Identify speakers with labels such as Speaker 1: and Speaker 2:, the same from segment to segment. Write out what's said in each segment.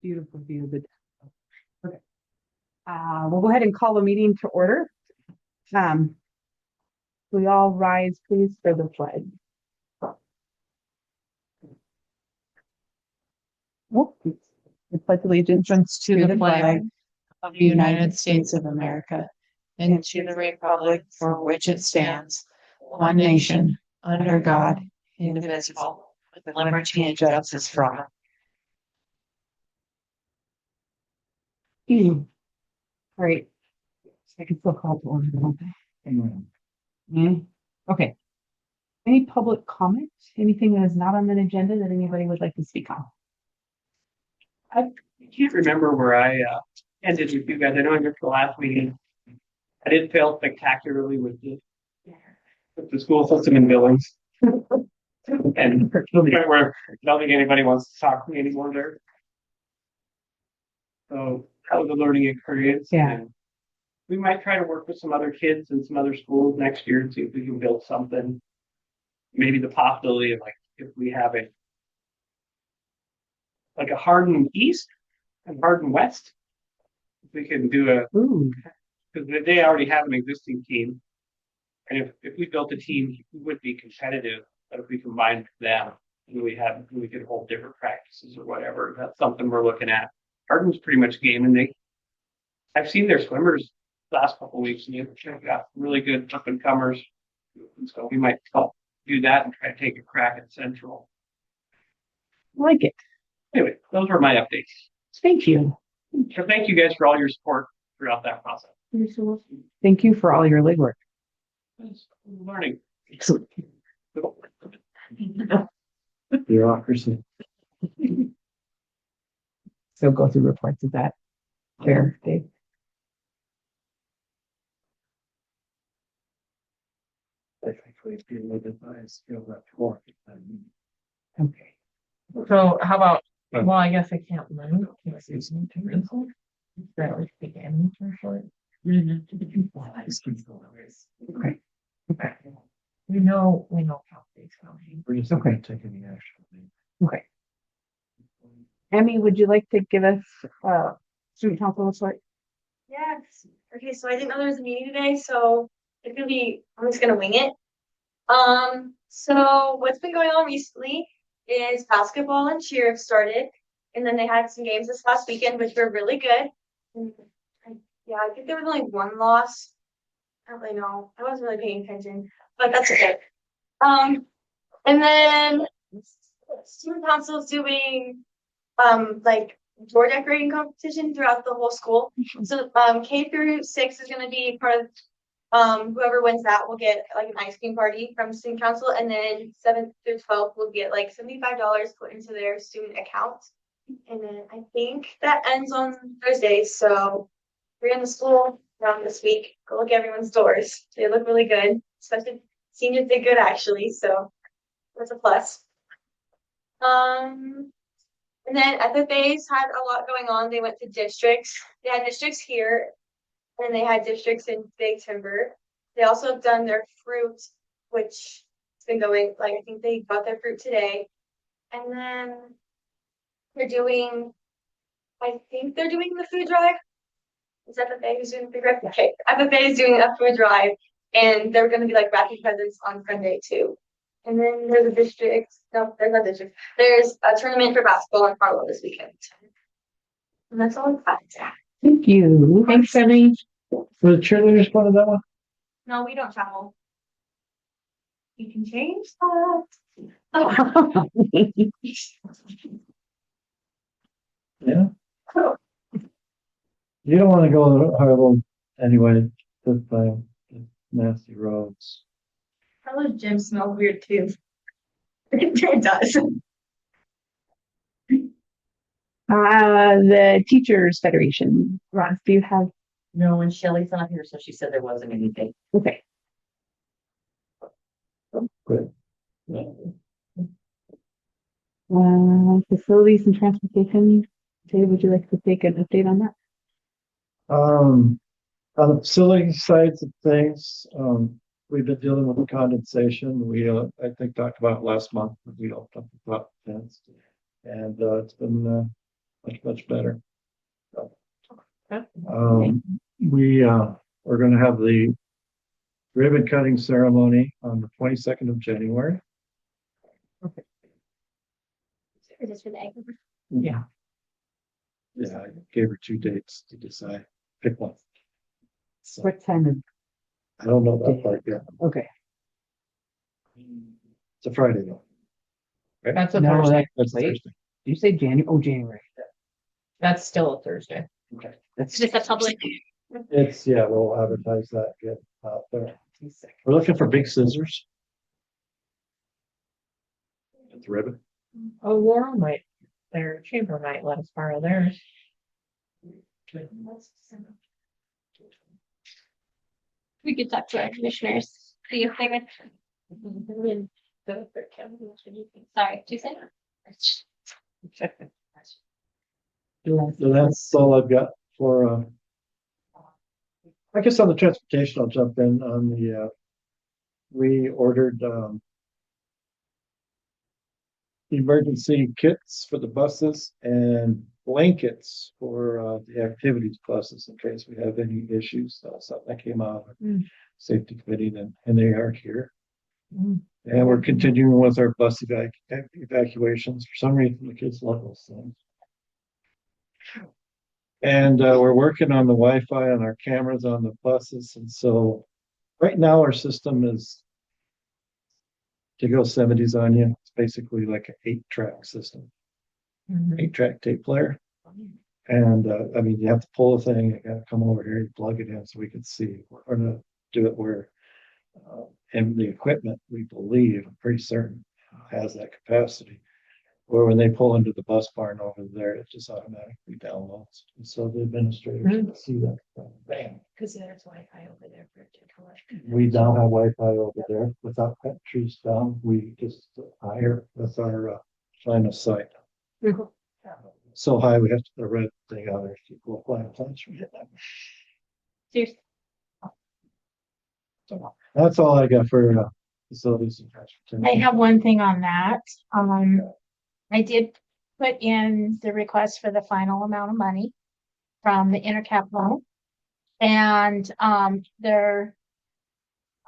Speaker 1: Beautiful view of the. Okay. We'll go ahead and call the meeting to order. Um, we all rise, please, for the pledge. Oh, I pledge allegiance
Speaker 2: to the flag of the United States of America and to the republic for which it stands, one nation, under God, indivisible, with liberty and justice for all.
Speaker 1: All right. I can still call to order, don't I? Okay. Any public comment? Anything that is not on the agenda that anybody would like to speak on?
Speaker 3: I can't remember where I ended with you guys. I know I missed the last meeting. I didn't fail spectacularly with the school system in Billings. And where I don't think anybody wants to talk to me anymore there. So that was a learning experience.
Speaker 1: Yeah.
Speaker 3: And we might try to work with some other kids and some other schools next year and see if we can build something. Maybe the possibility of, like, if we have a Hardin East and Hardin West, if we can do because they already have an existing team. And if we built a team, we would be competitive. But if we combined them and we could hold different practices or whatever, that's something we're looking at. Hardin's pretty much game, and I've seen their swimmers last couple of weeks, and they've got really good up and comers. So we might do that and try to take a crack at Central.
Speaker 1: I like it.
Speaker 3: Anyway, those were my updates.
Speaker 1: Thank you.
Speaker 3: So thank you guys for all your support throughout that process.
Speaker 1: You're so welcome. Thank you for all your legwork.
Speaker 3: It's learning.
Speaker 1: Excellent.
Speaker 4: Bureaucracy.
Speaker 1: So go through reports. Is that fair, Dave?
Speaker 4: I think we've been advised to go that far.
Speaker 1: Okay.
Speaker 2: So how about, well, I guess I can't move. Can I say something to Rinsel? That was beginning for short.
Speaker 1: Okay.
Speaker 2: Okay. We know how things coming.
Speaker 4: We're just not going to take any action.
Speaker 1: Okay. Emmy, would you like to give us student council report?
Speaker 5: Yes. Okay, so I didn't know there was a meeting today, so I'm just gonna wing it. So what's been going on recently is basketball and cheer have started, and then they had some games this last weekend, which were really good. And I think there was only one loss. I don't really know. I wasn't really paying attention, but that's okay. And then student council is doing like door decorating competition throughout the whole school. So K through 6 is going to be part of whoever wins that will get like an ice cream party from student council, and then 7th through 12th will get like $75 put into their student account. And then I think that ends on Thursday. So we're in the school around this week. Go look at everyone's doors. They look really good. Especially seniors did good actually, so that's a plus. And then FFAs had a lot going on. They went to districts. They had districts here, and they had districts in Big Timber. They also have done their fruit, which has been going, like, I think they got their fruit today. And then I think they're doing the food drive. Is FFA who's doing the food drive? Okay, FFA is doing a food drive, and they're going to be like wrapping presents on Sunday too. And then there's a district. No, there's not district. There's a tournament for basketball in Harlow this weekend. And that's all I've got.
Speaker 1: Thank you.
Speaker 2: Thanks, Emmy.
Speaker 4: For the cheerleaders part of that one?
Speaker 5: No, we don't travel. You can change that.
Speaker 4: Yeah. You don't want to go to Harlem anyway, just by nasty roads.
Speaker 5: Harlow's gym smells weird too. It does.
Speaker 1: The Teachers Federation. Ross, do you have?
Speaker 2: No, and Shelley's not here, so she said there wasn't anything.
Speaker 1: Okay.
Speaker 4: Good.
Speaker 1: Facilities and transportation. Dave, would you like to take an update on that?
Speaker 4: On the facility sides of things, we've been dealing with the condensation. We, I think, talked about it last month. We all talked about fence, and it's been much better. So,
Speaker 2: Okay.
Speaker 4: we're gonna have the ribbon cutting ceremony on the 22nd of January.
Speaker 5: Is this for the egg?
Speaker 1: Yeah.
Speaker 4: Yeah, I gave her 2 dates to decide, pick one. So,
Speaker 1: What time of,
Speaker 4: I don't know that part yet.
Speaker 1: okay.
Speaker 4: It's a Friday though.
Speaker 2: That's a
Speaker 1: No,
Speaker 2: Thursday.
Speaker 4: That's a
Speaker 1: Wait.
Speaker 4: Thursday.
Speaker 1: Did you say January? Oh, January.
Speaker 2: That's still a Thursday.
Speaker 4: Okay.
Speaker 1: That's
Speaker 5: Just a public.
Speaker 4: It's, yeah, we'll advertise that, get out there. We're looking for big scissors. It's ribbon.
Speaker 2: Oh, Laurel might, their chamber might let us borrow theirs.
Speaker 5: We could talk to our commissioners, see if they would. Sorry, do you say?
Speaker 4: So that's all I've got for, I guess on the transportation, I'll jump in on the, we ordered, emergency kits for the buses and blankets for, the activities buses in case we have any issues. So something that came out of
Speaker 1: Mm.
Speaker 4: safety committee, and they are here.
Speaker 1: Mm.
Speaker 4: And we're continuing with our bus evacuations. For some reason, the kids love those things. And we're working on the Wi-Fi on our cameras on the buses. And so right now our system is to go 70s on you. It's basically like an 8-track system, 8-track tape player. And I mean, you have to pull the thing, you gotta come over here, you plug it in so we can see. We're gonna do it where, and the equipment, we believe, I'm pretty certain, has that capacity. Where when they pull into the bus barn over there, it just automatically downloads. And so the administrators can see that. Bam.
Speaker 2: Cause there's Wi-Fi over there for it to collect.
Speaker 4: We now have Wi-Fi over there without cutting trees down. We just hire with our line of sight.
Speaker 1: Mhm.
Speaker 4: So high, we have to put a red thing on there. People apply plans from it.
Speaker 5: Seriously.
Speaker 4: That's all I got for facilities and transportation.
Speaker 6: I have one thing on that. I did put in the request for the final amount of money from the intercap loan. And,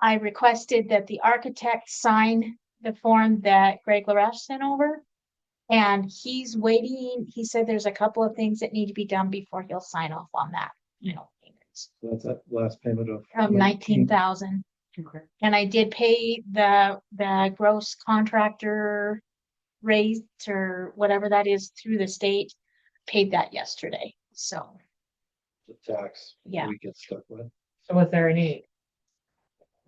Speaker 6: I requested that the architect sign the form that Greg Laresh sent over. And he's waiting. He said there's a couple of things that need to be done before he'll sign off on that, payments.
Speaker 4: So that's that last payment of
Speaker 6: 19,000. And I did pay the gross contractor rate or whatever that is through the state, paid that yesterday. So,
Speaker 4: the tax.
Speaker 6: Yeah.
Speaker 4: We get stuck with.
Speaker 2: So was there any?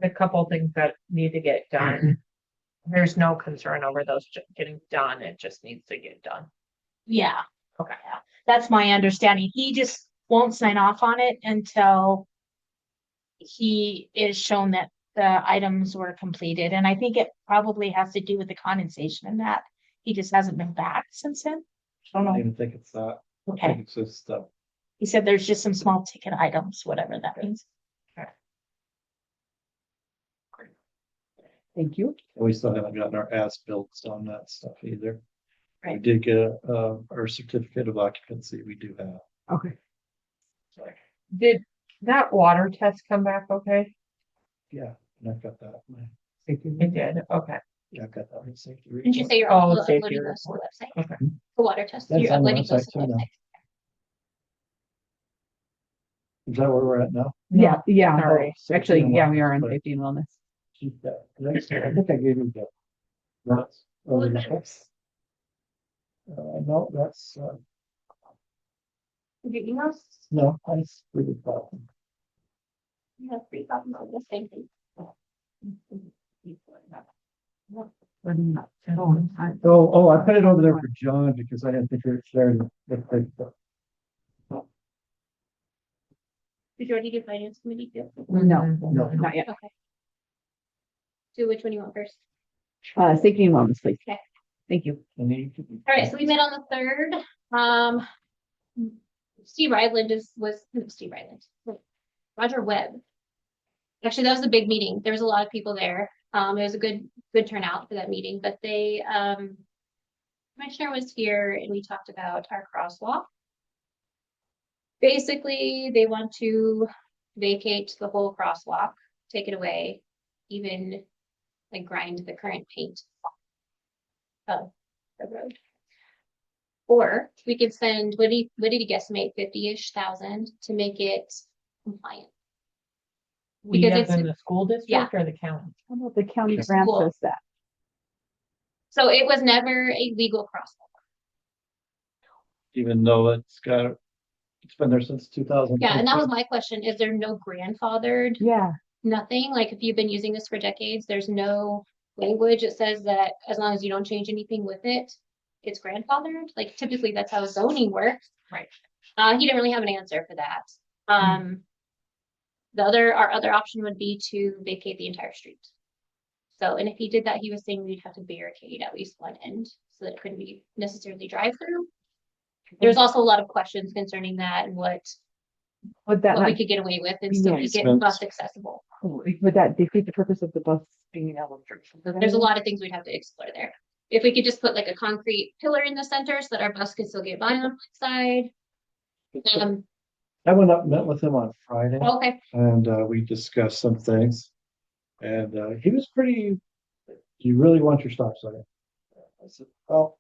Speaker 2: A couple things that need to get done. There's no concern over those getting done. It just needs to get done.
Speaker 6: yeah.
Speaker 2: Okay.
Speaker 6: Yeah. That's my understanding. He just won't sign off on it until he is shown that the items were completed. And I think it probably has to do with the condensation and that. He just hasn't been back since then.
Speaker 4: I don't even think it's that. I
Speaker 6: Okay.
Speaker 4: think it's just
Speaker 6: He said there's just some small ticket items, whatever that means.
Speaker 1: Thank you.
Speaker 4: we still haven't gotten our as-built on that stuff either. We
Speaker 6: Right.
Speaker 4: did get our certificate of occupancy. We do have.
Speaker 1: Okay.
Speaker 2: Did that water test come back okay?
Speaker 4: Yeah, and I've got that.
Speaker 2: It did, okay.
Speaker 4: Yeah, I've got that. in safety
Speaker 5: Didn't you
Speaker 4: report.
Speaker 5: say you're
Speaker 2: Oh,
Speaker 5: uploading
Speaker 2: safety
Speaker 5: those to the website?
Speaker 2: Okay.
Speaker 5: The water test,
Speaker 4: That's
Speaker 5: you're
Speaker 4: on the
Speaker 5: uploading those
Speaker 4: website
Speaker 5: to the
Speaker 4: too now.
Speaker 5: website.
Speaker 4: Is that where we're at now?
Speaker 1: Yeah, yeah.
Speaker 2: Sorry.
Speaker 1: Oh, actually,
Speaker 4: Safety and
Speaker 1: yeah, we are on
Speaker 4: wellness,
Speaker 1: safety and wellness.
Speaker 4: Keep that. I think I gave you that. That's. No, that's,
Speaker 5: Your emails,
Speaker 4: no, that's really problem.
Speaker 5: you have 3 copies of the same thing.
Speaker 4: Oh, I put it over there for John because I didn't think it shared.
Speaker 5: Did you already do finance committee too?
Speaker 1: No,
Speaker 4: No.
Speaker 1: not yet.
Speaker 5: Okay. So which one you want first?
Speaker 1: Safety and wellness, please.
Speaker 5: Okay.
Speaker 1: Thank you.
Speaker 5: All right, so we met on the 3rd. Steve Ryland Roger Webb. Actually, that was a big meeting. There was a lot of people there. It was a good turnout for that meeting, but they
Speaker 7: Commissioner was here and we talked about our crosswalk. Basically, they want to vacate the whole crosswalk, take it away, even like grind the current paint of the road. Or we could spend, what did he guesstimate, 50-ish thousand to make it compliant?
Speaker 2: We
Speaker 7: Because
Speaker 2: have
Speaker 7: it's-
Speaker 2: in the school district or the county?
Speaker 1: How about the county
Speaker 7: The
Speaker 1: grants
Speaker 7: school.
Speaker 1: us that?
Speaker 7: So it was never a legal crosswalk.
Speaker 4: Even though it's been there since 2000.
Speaker 7: Yeah, and that was my question. Is there no grandfathered
Speaker 1: Yeah,
Speaker 7: nothing? Like if you've been using this for decades, there's no language that says that as long as you don't change anything with it, it's grandfathered. Like typically that's how zoning works.
Speaker 2: Right.
Speaker 7: He didn't really have an answer for that. Our other option would be to vacate the entire street. So, and if he did that, he was saying we'd have to barricade at least one end so that it couldn't be necessarily drive through. There's also a lot of questions concerning that and what
Speaker 1: would that
Speaker 7: we
Speaker 1: not,
Speaker 7: could get away with and still
Speaker 1: Yeah,
Speaker 7: make it
Speaker 4: expense.
Speaker 7: bus accessible.
Speaker 1: would that defeat the purpose of the bus being elevated?
Speaker 7: There's a lot of things we'd have to explore there. If we could just put like a concrete pillar in the center so that our bus could still get by on one side.
Speaker 4: I went up and met with him on Friday.
Speaker 7: Okay,
Speaker 4: And we discussed some things. And he was pretty, you really want your stop sign? I said, well,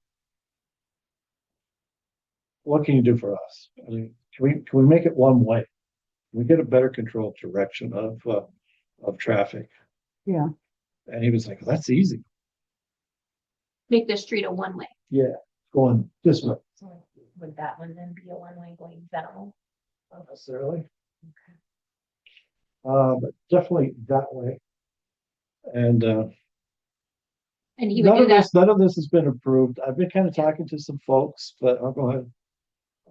Speaker 4: what can you do for us? I mean, can we make it one way? Can we get a better controlled direction of traffic?
Speaker 1: Yeah.
Speaker 4: And he was like, well, that's easy.
Speaker 7: make the street a one-way.
Speaker 4: Yeah, going this way.
Speaker 7: Would that one then be a one-way going down?
Speaker 4: Not necessarily. But definitely that way. And
Speaker 7: And he would do that.
Speaker 4: none of this has been approved. I've been kind of talking to some folks, but I'll go ahead.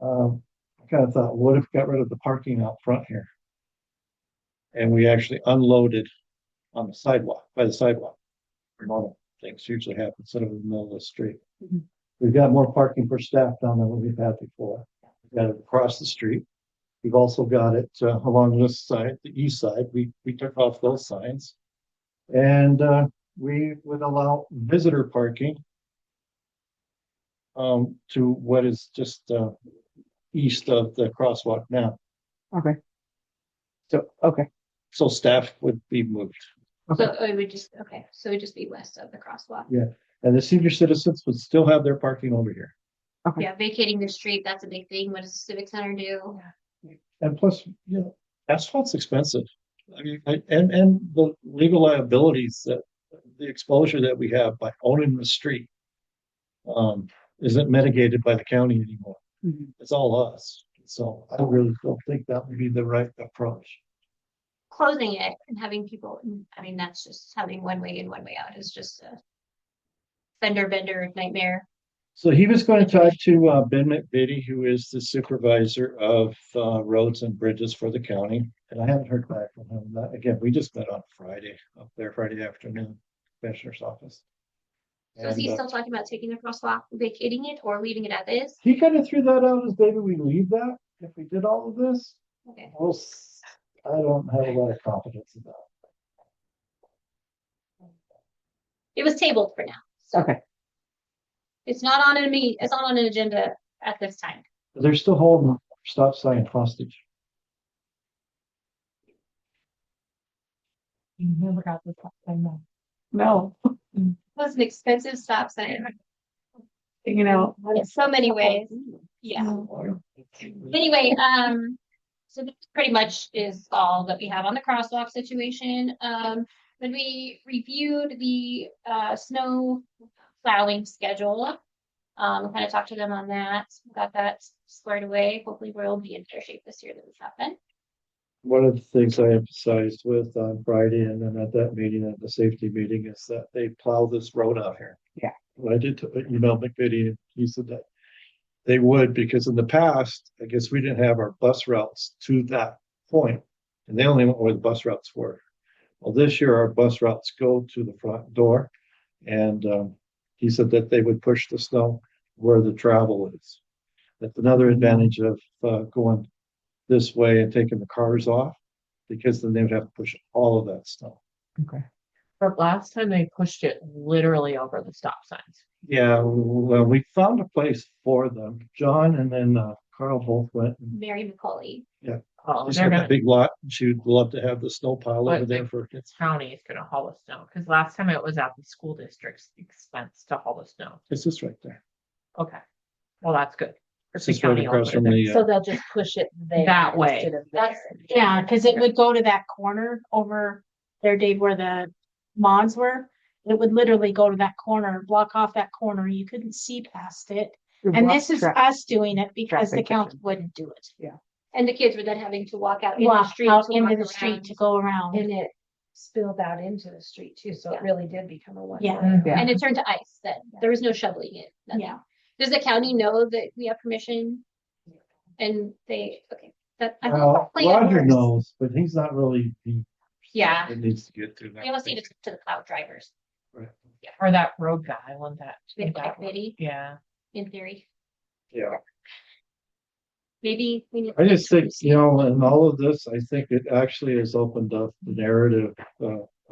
Speaker 4: I kind of thought, what if we got rid of the parking out front here? And we actually unloaded on the sidewalk, by the sidewalk. Normal things usually happen instead of in the middle of the street.
Speaker 1: Mhm.
Speaker 4: We've got more parking for staff down than what we've had before. We've got it across the street. We've also got it along this side, the east side. We took off those signs. And we would allow visitor parking to what is just east of the crosswalk now.
Speaker 1: Okay. So, okay,
Speaker 4: So staff would be moved.
Speaker 7: So it would just, okay, so it would just be west of the crosswalk.
Speaker 4: Yeah. And the senior citizens would still have their parking over here.
Speaker 7: Yeah, vacating the street, that's a big thing. What does the Civic Center do?
Speaker 4: And plus, asphalt's expensive. I mean, and the legal liabilities that the exposure that we have by owning the street isn't mitigated by the county anymore.
Speaker 1: Mhm.
Speaker 4: It's all us. So I really don't think that would be the right approach.
Speaker 7: Closing it and having people, I mean, that's just having one way in, one way out is just a fender bender nightmare.
Speaker 4: So he was going to talk to Ben McVitie, who is the supervisor of roads and bridges for the county. And I haven't heard back from him. Again, we just met on Friday, up there Friday afternoon, commissioner's office.
Speaker 7: So is he
Speaker 4: And,
Speaker 7: still talking about taking the crosswalk, vacating it or leaving it as is?
Speaker 4: he kind of threw that out as maybe we leave that if we did all of this.
Speaker 7: Okay.
Speaker 4: I don't have a lot of confidence in that.
Speaker 7: It was tabled for now. So
Speaker 1: okay.
Speaker 7: it's not on it's not on an agenda at this time.
Speaker 4: They're still holding stop sign hostage.
Speaker 2: You never got this thing though.
Speaker 1: No,
Speaker 7: It was an expensive stop sign
Speaker 1: you know.
Speaker 7: in so many ways. Yeah. Anyway, so that pretty much is all that we have on the crosswalk situation. When we reviewed the snow plowing schedule, kind of talked to them on that, got that squared away. Hopefully we'll be in better shape this year than we have been.
Speaker 4: One of the things I emphasized with on Friday and then at that meeting, at the safety meeting, is that they plow this road out here.
Speaker 1: Yeah.
Speaker 4: Well, I did email McVitie and he said that they would, because in the past, I guess we didn't have our bus routes to that point, and they only went where the bus routes were. Well, this year our bus routes go to the front door, and he said that they would push the snow where the travel is. That's another advantage of going this way and taking the cars off, because then they would have to push all of that snow.
Speaker 1: Okay.
Speaker 2: But last time they pushed it literally over the stop signs.
Speaker 4: Yeah, well, we found a place for them. John and then Carl both went. And
Speaker 7: Mary McCauley.
Speaker 2: Oh,
Speaker 4: she's
Speaker 2: they're
Speaker 4: got
Speaker 2: gonna,
Speaker 4: that big lot. She'd love to have the snow pile over
Speaker 2: but
Speaker 4: there
Speaker 2: the
Speaker 4: for kids.
Speaker 2: county is gonna haul the snow, because last time it was at the school district's expense to haul the snow.
Speaker 4: It's just right there.
Speaker 2: Okay, well, that's good.
Speaker 4: It's
Speaker 2: The
Speaker 4: just right
Speaker 2: county will
Speaker 4: across
Speaker 2: put it
Speaker 4: from
Speaker 2: there.
Speaker 4: the,
Speaker 6: So they'll just push it there.
Speaker 2: That way.
Speaker 6: instead of
Speaker 7: That's,
Speaker 6: there. Yeah, because it would go to that corner over there, Dave, where the mods were. It would literally go to that corner, block off that corner. You couldn't see past it. And this is us doing it because the
Speaker 1: traffic
Speaker 6: county
Speaker 1: jam.
Speaker 6: wouldn't do it.
Speaker 7: and the kids were then having to walk out in the
Speaker 6: Walk
Speaker 7: street.
Speaker 6: out
Speaker 7: to
Speaker 6: into
Speaker 7: walk
Speaker 6: the street
Speaker 7: around.
Speaker 6: to go around.
Speaker 8: And it spilled out into the street too, so
Speaker 7: Yeah.
Speaker 8: it really did become a one.
Speaker 6: Yeah.
Speaker 1: Yeah.
Speaker 7: And it turned to ice, that there was no shoveling it. nothing.
Speaker 6: Yeah.
Speaker 7: Does the county know that we have permission? And they, okay, that. I think
Speaker 4: well,
Speaker 7: plan
Speaker 4: Roger
Speaker 7: works.
Speaker 4: knows, but he's not really.
Speaker 7: Yeah.
Speaker 4: It needs to get through that.
Speaker 7: We almost need to talk to the plow drivers,
Speaker 2: Or that road guy, I want that.
Speaker 7: Like
Speaker 2: that one.
Speaker 7: Biddy,
Speaker 2: Yeah,
Speaker 7: in theory.
Speaker 4: Yeah.
Speaker 7: Maybe we need.
Speaker 4: I just think, you know, in all of this, I think it actually has opened up the narrative,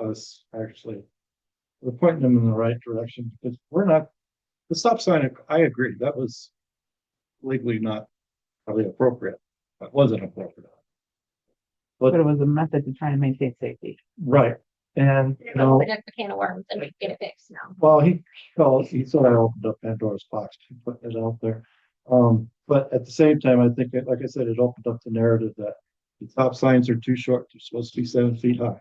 Speaker 4: us actually. We're pointing them in the right direction because we're not, the stop sign, I agree, that was legally not probably appropriate. That wasn't appropriate.
Speaker 1: But it was a method to try and maintain safety.
Speaker 4: Right, and, you know,
Speaker 7: Open up a can of worms and we get it fixed now.
Speaker 4: well, he sort of opened up Pandora's box, to put it out there. But at the same time, I think, like I said, it opened up the narrative that the stop signs are too short, they're supposed to be 7 feet high.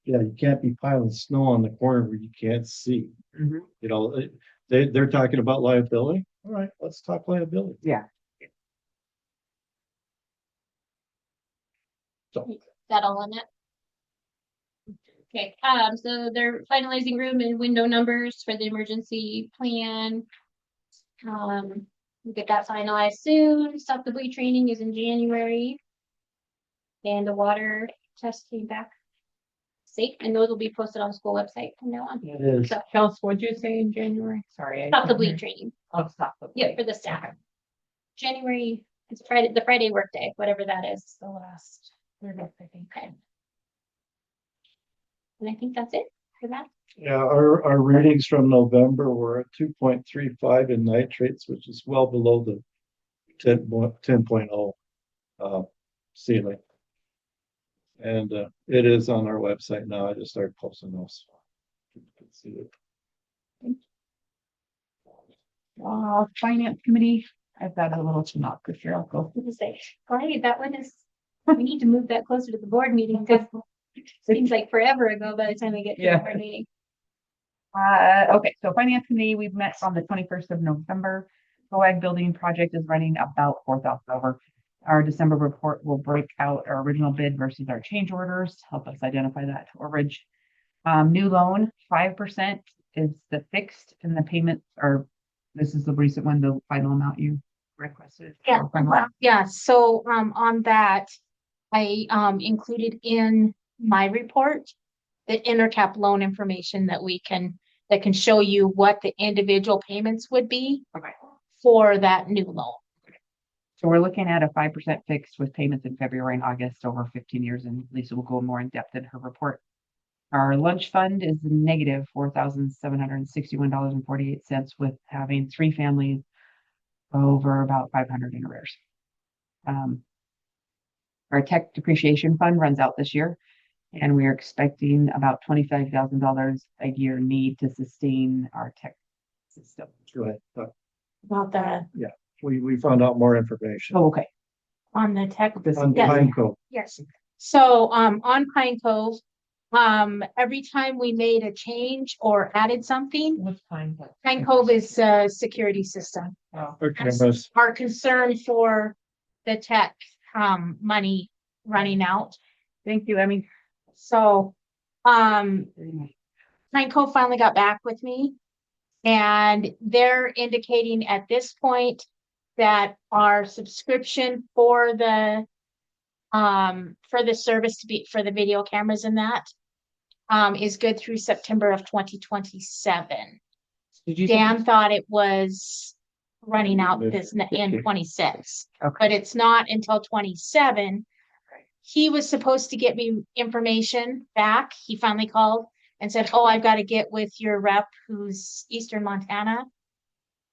Speaker 4: Yeah, you can't be piling snow on the corner where you can't see.
Speaker 1: Mhm.
Speaker 4: You know, they're talking about liability. All right, let's talk liability.
Speaker 1: Yeah.
Speaker 4: So,
Speaker 7: That all on it? Okay, so they're finalizing room and window numbers for the emergency plan. We'll get that finalized soon. Stop the bleed training is in January. And the water test came back safe, and those will be posted on the school website from now on.
Speaker 4: it is.
Speaker 7: So,
Speaker 2: Kels, what'd you say in January? Sorry. I
Speaker 7: stop the
Speaker 2: couldn't
Speaker 7: bleed
Speaker 2: hear.
Speaker 7: training.
Speaker 2: Oh, stop the
Speaker 7: Yeah,
Speaker 2: bleed.
Speaker 7: for the staff. January, it's Friday, the Friday workday, whatever that is.
Speaker 8: The last, third of, I think.
Speaker 7: Okay. And I think that's it for that.
Speaker 4: Yeah, our readings from November were at 2.35 in nitrates, which is well below the 10.0 ceiling. And it is on our website now. I just started posting those. You can see it.
Speaker 1: Finance committee, I've got a little synopsis here. I'll go.
Speaker 7: I was gonna say, great, that one is, we need to move that closer to the board meeting, because it seems like forever ago by the time we get to the
Speaker 1: Yeah.
Speaker 7: board meeting.
Speaker 1: Okay, so finance committee, we've met on the 21st of November. BOAG building project is running about 4,000 over. Our December report will break out our original bid versus our change orders, help us identify that to Orridge. New loan, 5% is the fixed, and the payments are, this is the recent one, the final amount you requested.
Speaker 6: Yeah,
Speaker 1: From last-
Speaker 6: yeah, so on that, I included in my report the intercap loan information that can show you what the individual payments would be
Speaker 1: Okay.
Speaker 6: for that new loan.
Speaker 1: So we're looking at a 5% fixed with payments in February and August over 15 years, and Lisa will go more in depth in her report. Our lunch fund is negative $4,761.48 with having 3 families over about 500 in arrears. Our tech depreciation fund runs out this year, and we are expecting about $25,000 a year need to sustain our tech system.
Speaker 4: Go ahead.
Speaker 6: About the,
Speaker 4: We found out more information.
Speaker 1: Oh, okay.
Speaker 6: on the tech.
Speaker 4: On
Speaker 6: yes.
Speaker 4: Pine Cove.
Speaker 6: Yes. So, on Pine Cove, every time we made a change or added something,
Speaker 2: What's fine.
Speaker 6: Pine Cove is a security system.
Speaker 4: Our cameras.
Speaker 6: Our concern for the tech, money running out.
Speaker 1: Thank you. I mean,
Speaker 6: So, Pine Cove finally got back with me. And they're indicating at this point that our subscription for the service to be, for the video cameras and that, is good through September of 2027.
Speaker 1: did you? say-
Speaker 6: Dan thought it was running out this in 26,
Speaker 1: Okay.
Speaker 6: but it's not until 27. He was supposed to get me information back. He finally called and said, oh, I've got to get with your rep who's Eastern Montana.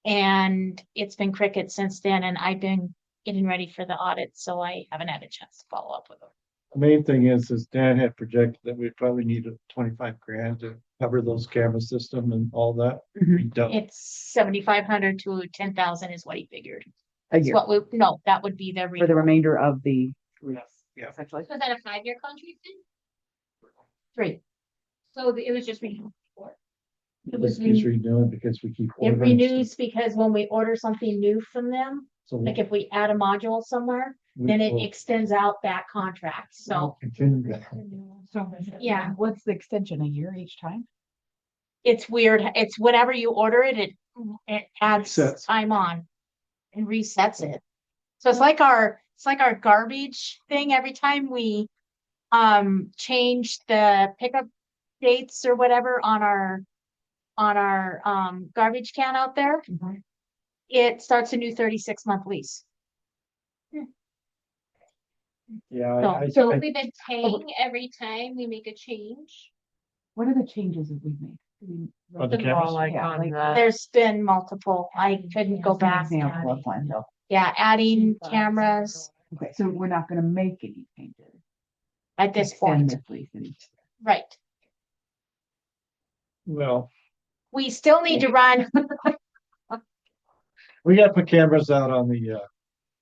Speaker 6: And it's been cricket since then, and I've been getting ready for the audit, so I haven't had a chance to follow up with them.
Speaker 4: The main thing is Dan had projected that we'd probably need a 25 grand to cover those camera system and all that. We don't.
Speaker 6: It's 7,500 to 10,000 is what he figured.
Speaker 1: A
Speaker 6: It's
Speaker 1: year
Speaker 6: what we, no, that would be the.
Speaker 1: for the remainder of the lease,
Speaker 4: Yeah.
Speaker 1: essentially.
Speaker 7: Was that a 5-year contract then?
Speaker 6: 3.
Speaker 7: So it was just renewed before.
Speaker 6: It was
Speaker 4: Keeps renewing because we keep.
Speaker 6: It
Speaker 4: ordering
Speaker 6: renews because when we order something new from them,
Speaker 4: So
Speaker 6: like if we add a module somewhere,
Speaker 4: we
Speaker 6: then it
Speaker 4: will
Speaker 6: extends out that contract. So,
Speaker 4: Continue that.
Speaker 1: So,
Speaker 6: yeah,
Speaker 1: what's the extension, a year each time?
Speaker 6: it's weird. It's whenever you order it, it adds
Speaker 4: Resets.
Speaker 6: time on and resets it. So it's like our garbage thing. Every time we change the pickup dates or whatever on our garbage can out there, it starts a new 36-month lease.
Speaker 4: Yeah.
Speaker 6: So-
Speaker 4: I-
Speaker 7: So
Speaker 4: I-
Speaker 7: we've been paying every time we make a change.
Speaker 1: What are the changes that we've made?
Speaker 4: On the cameras?
Speaker 6: There's been multiple. I couldn't go
Speaker 1: Just an
Speaker 6: back.
Speaker 1: example of one, though.
Speaker 6: Yeah, adding cameras
Speaker 1: Okay, so we're not gonna make any changes.
Speaker 6: at this
Speaker 1: Extend
Speaker 6: point.
Speaker 1: this lease any-
Speaker 6: Right.
Speaker 4: Well,
Speaker 6: We still need to run
Speaker 4: we got to put cameras out on the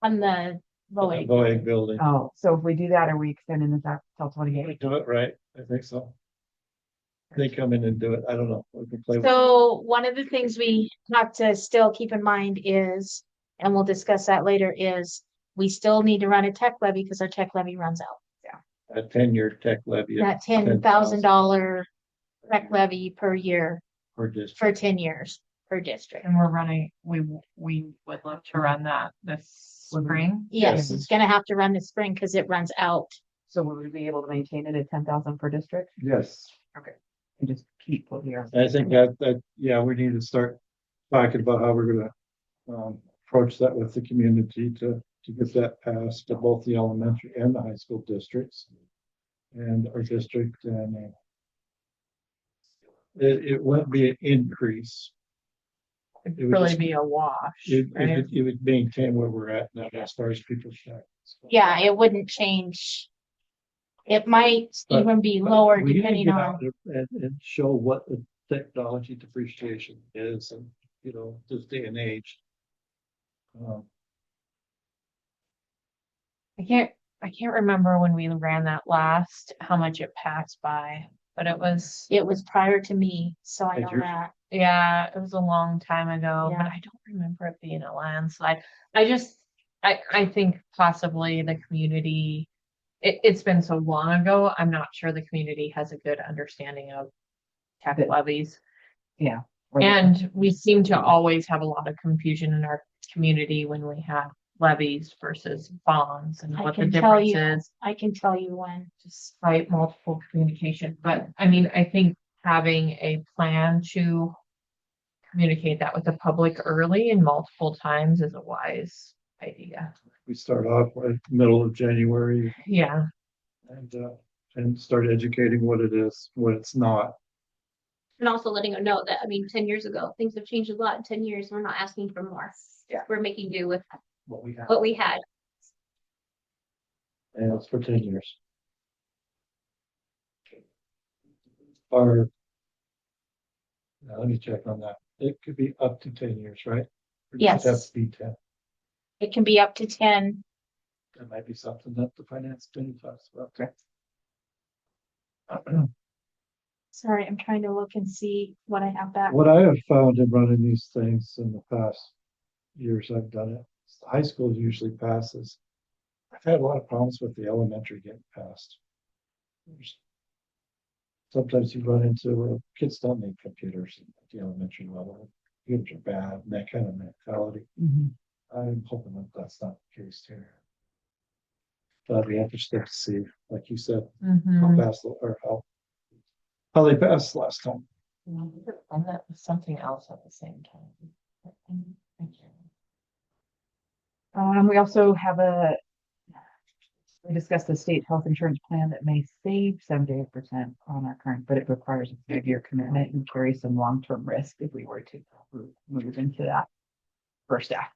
Speaker 6: on the Boeing.
Speaker 4: Boeing building.
Speaker 1: Oh, so if we do that, are we extending this out till
Speaker 4: We
Speaker 1: 28?
Speaker 4: do it right. I think so. They come in and do it. I don't know. We can play with
Speaker 6: So one of the things we have to still keep in mind is, and we'll discuss that later, is we still need to run a tech levy because our tech levy runs out.
Speaker 4: a 10-year tech levy. of
Speaker 6: That $10,000 tech levy per year
Speaker 4: per district.
Speaker 6: for 10 years per district.
Speaker 2: And we're running, we would love to run that this spring.
Speaker 6: Yes, it's gonna have to run this spring because it runs out.
Speaker 1: So will we be able to maintain it at 10,000 per district
Speaker 4: Yes.
Speaker 1: and just keep what we are?
Speaker 4: I think that, yeah, we need to start talking about how we're gonna approach that with the community to get that passed to both the elementary and the high school districts. And our district and it wouldn't be an increase.
Speaker 2: It'd
Speaker 4: It would
Speaker 2: really
Speaker 4: just-
Speaker 2: be a wash,
Speaker 4: It
Speaker 2: right?
Speaker 4: would maintain where we're at now as far as people's taxes.
Speaker 6: Yeah, it wouldn't change. It might
Speaker 4: But-
Speaker 6: even be
Speaker 4: But
Speaker 6: lower
Speaker 4: we need to
Speaker 6: depending
Speaker 4: get
Speaker 6: on,
Speaker 4: out and show what the technology depreciation is and, this day and age.
Speaker 2: I can't remember when we ran that last, how much it passed by, but it was,
Speaker 6: it was prior to me, so I know
Speaker 4: Yours?
Speaker 6: that.
Speaker 2: yeah, it was a long time ago, but
Speaker 6: Yeah.
Speaker 2: I don't remember it being a landslide. I think possibly the community, it's been so long ago, I'm not sure the community has a good understanding of tech
Speaker 1: That-
Speaker 2: levies.
Speaker 1: Yeah.
Speaker 2: And we seem to always have a lot of confusion in our community when we have levies versus bonds and
Speaker 6: I
Speaker 2: what the
Speaker 6: can tell
Speaker 2: difference
Speaker 6: you.
Speaker 2: is,
Speaker 6: I can tell you when.
Speaker 2: despite multiple communication. But I mean, I think having a plan to communicate that with the public early and multiple times is a wise idea.
Speaker 4: We start off with middle of January
Speaker 2: Yeah,
Speaker 4: and start educating what it is, what it's not.
Speaker 7: And also letting them know that, I mean, 10 years ago, things have changed a lot. In 10 years, we're not asking for more.
Speaker 1: Yeah.
Speaker 7: We're making do with
Speaker 4: What we have.
Speaker 7: what we had.
Speaker 4: And it's for 10 years. Or, now let me check on that. It could be up to 10 years, right? Or does it have
Speaker 6: Yes.
Speaker 4: to be 10.
Speaker 6: It can be up to 10.
Speaker 4: That might be something that the finance committee talks about.
Speaker 6: Sorry, I'm trying to look and see what I have back.
Speaker 4: What I have found in running these things in the past years I've done it, the high school usually passes. I've had a lot of problems with the elementary getting passed. Sometimes you run into kids don't need computers at the elementary level. Computers are bad and that kind of mentality.
Speaker 1: Mhm.
Speaker 4: I'm hoping that that's not the case here. But I'd be interested to see, like you said, how
Speaker 2: mhm.
Speaker 4: fast or how they passed last time.
Speaker 2: And that was something else at the same time.
Speaker 1: We also have We discussed the state health insurance plan that may save 78% on our current, but it requires a 5-year commitment and carries some long-term risk if we were to move into that for staff.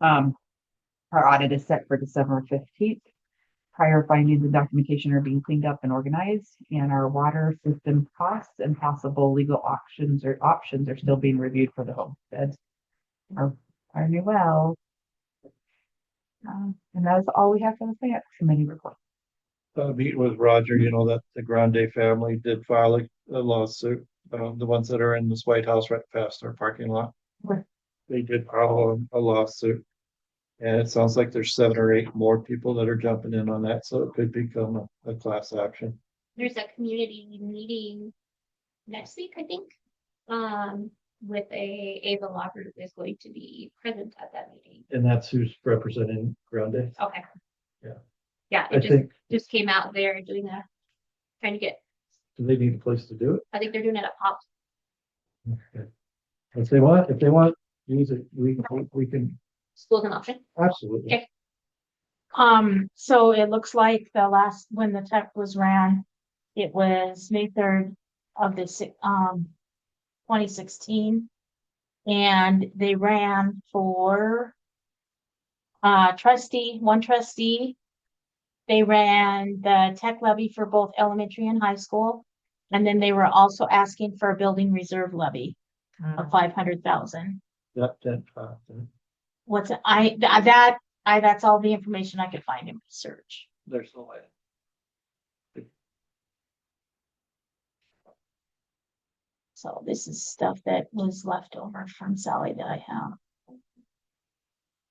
Speaker 1: Our audit is set for December 15th. Prior findings and documentation are being cleaned up and organized, and our water system costs and possible legal options are still being reviewed for the homestead. Our new well. And that is all we have for the finance committee report.
Speaker 4: Meet with Roger, you know, that the Grande family did file a lawsuit, the ones that are in this White House right past our parking lot.
Speaker 1: Okay.
Speaker 4: They did file a lawsuit. And it sounds like there's 7 or 8 more people that are jumping in on that, so it could become a class action.
Speaker 7: There's a community meeting next week, I think. With Ava Locker is going to be present at that meeting.
Speaker 4: And that's who's representing Grande.
Speaker 7: Okay.
Speaker 4: Yeah.
Speaker 7: Yeah,
Speaker 4: I
Speaker 7: it
Speaker 4: think,
Speaker 7: just came out there trying to get,
Speaker 4: do they need a place to do it?
Speaker 7: I think they're doing it at Pops.
Speaker 4: Okay. If they want, use it, we can,
Speaker 7: School's an option.
Speaker 4: absolutely.
Speaker 7: Okay.
Speaker 6: So it looks like when the tech was ran, it was May 3rd of 2016. And they ran for one trustee. They ran the tech levy for both elementary and high school. And then they were also asking for a building reserve levy of 500,000. What's it? That's all the information I could find in research.
Speaker 4: There's no way.
Speaker 6: So this is stuff that was left over from Sally that I have.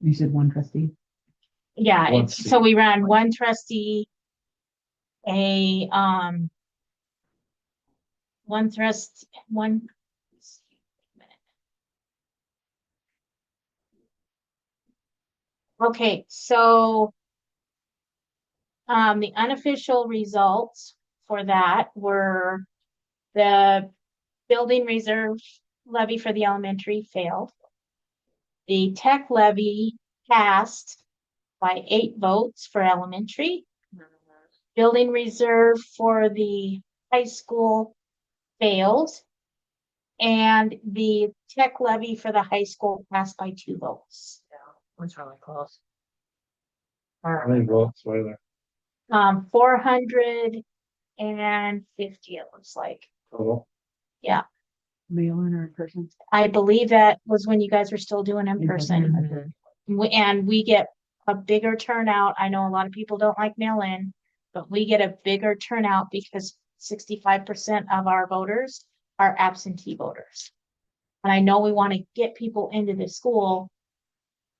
Speaker 1: You said one trustee.
Speaker 6: Yeah,
Speaker 4: One
Speaker 6: so we ran one trustee, one. Okay, so the unofficial results for that were the building reserve levy for the elementary failed. The tech levy passed by 8 votes for elementary. Building reserve for the high school failed. And the tech levy for the high school passed by 2 votes.
Speaker 2: Was really close.
Speaker 4: How many votes were there
Speaker 6: 450, it looks like.
Speaker 4: total?
Speaker 1: Mail in or in person?
Speaker 6: I believe that was when you guys were still doing in person. And we get a bigger turnout. I know a lot of people don't like mail-in, but we get a bigger turnout because 65% of our voters are absentee voters. And I know we want to get people into the school,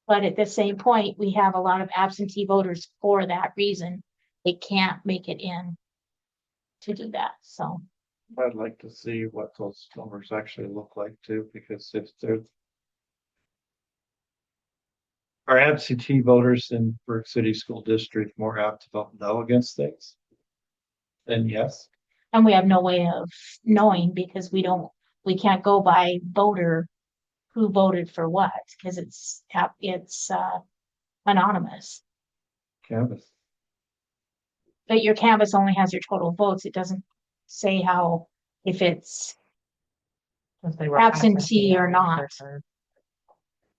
Speaker 6: but at the same point, we have a lot of absentee voters for that reason. They can't make it in to do that, so.
Speaker 4: I'd like to see what those numbers actually look like too, because if they're our absentee voters in Burke City School District more apt to vote no against things? Then yes.
Speaker 6: And we have no way of knowing because we can't go by voter who voted for what, because it's anonymous.
Speaker 4: Canvas.
Speaker 6: But your canvas only has your total votes. It doesn't say if it's absentee or not.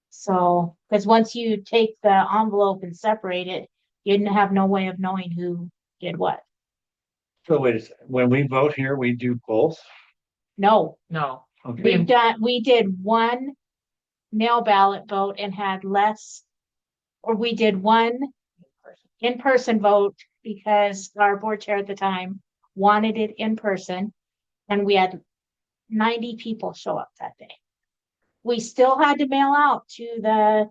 Speaker 6: So, because once you take the envelope and separate it, you didn't have no way of knowing who did what.
Speaker 4: So wait a second, when we vote here, we do both?
Speaker 6: No,
Speaker 4: Okay,
Speaker 6: we did one mail ballot vote and had less, or we did one in-person vote because our board chair at the time wanted it in person, and we had 90 people show up that day. We still had to mail out to the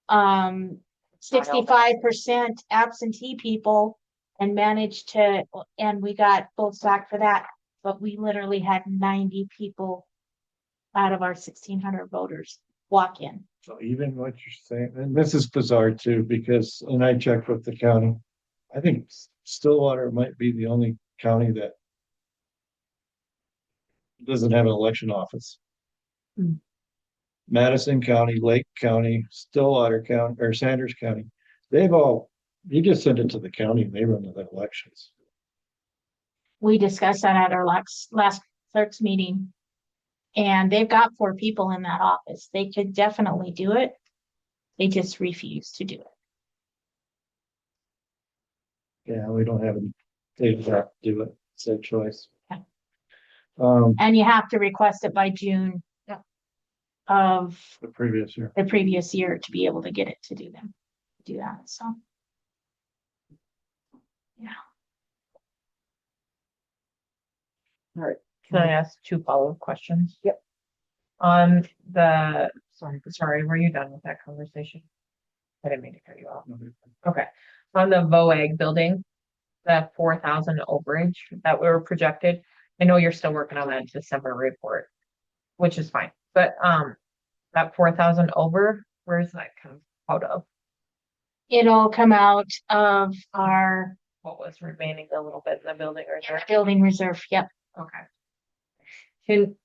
Speaker 6: 65% absentee people and managed to, and we got votes back for that, but we literally had 90 people out of our 1,600 voters walk in.
Speaker 4: so even what you're saying, and this is bizarre too, because, and I checked with the county, I think Stillwater might be the only county that doesn't have an election office. Madison County, Lake County, Stillwater County, or Sanders County, they've all You just send it to the county and they run the elections.
Speaker 6: We discussed that at our last clerk's meeting. And they've got 4 people in that office. They could definitely do it. They just refuse to do it.
Speaker 4: Yeah, we don't have any, they have to do it, it's their choice.
Speaker 6: Yeah.
Speaker 4: Um,
Speaker 6: And you have to request it by June of
Speaker 4: the previous year.
Speaker 6: the previous year to be able to get it to do that, so.
Speaker 2: Can I ask 2 follow-up questions?
Speaker 1: Yep.
Speaker 2: On the, sorry, were you done with that conversation? I didn't mean to cut you off. Okay, on the VOAG building, the 4,000 overage that we were projected, I know you're still working on that December report, which is fine, but, that 4,000 over, where's that come out of?
Speaker 6: It'll come out of our
Speaker 2: What was remaining a little bit in the building or?
Speaker 6: building reserve, yep,
Speaker 2: Okay. Can,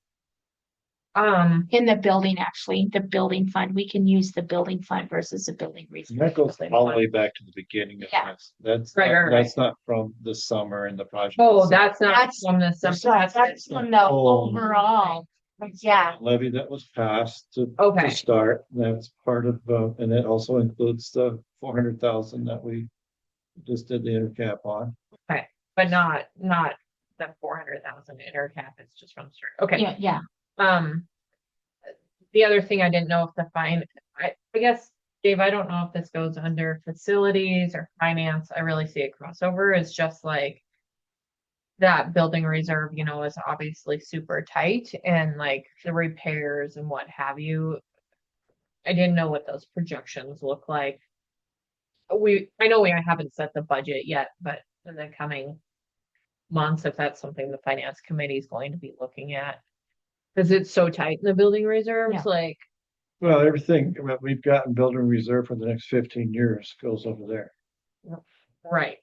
Speaker 6: in the building, actually, the building fund. We can use the building fund versus the building
Speaker 4: And
Speaker 6: reserve.
Speaker 4: that goes all the way back to the beginning of
Speaker 6: Yeah.
Speaker 4: this. That's,
Speaker 2: Right.
Speaker 4: that's not from the summer and the project.
Speaker 2: oh, that's not
Speaker 6: That's-
Speaker 2: from the,
Speaker 6: That's from the
Speaker 4: Oh.
Speaker 6: overall, yeah,
Speaker 4: Levy that was passed to
Speaker 2: Okay.
Speaker 4: start, that's part of, and it also includes the 400,000 that we just did the intercap on.
Speaker 2: but not the 400,000 intercap, it's just from the start. Okay.
Speaker 6: yeah.
Speaker 2: The other thing I didn't know if I guess, Dave, I don't know if this goes under facilities or finance. I really see a crossover. It's just like that building reserve, is obviously super tight and like the repairs and what have you. I didn't know what those projections look like. I know I haven't set the budget yet, but in the coming months, if that's something the finance committee is going to be looking at. Cause it's so tight in the building reserves,
Speaker 6: Yeah.
Speaker 2: like,
Speaker 4: Well, everything that we've got in building reserve for the next 15 years goes over there.
Speaker 2: right.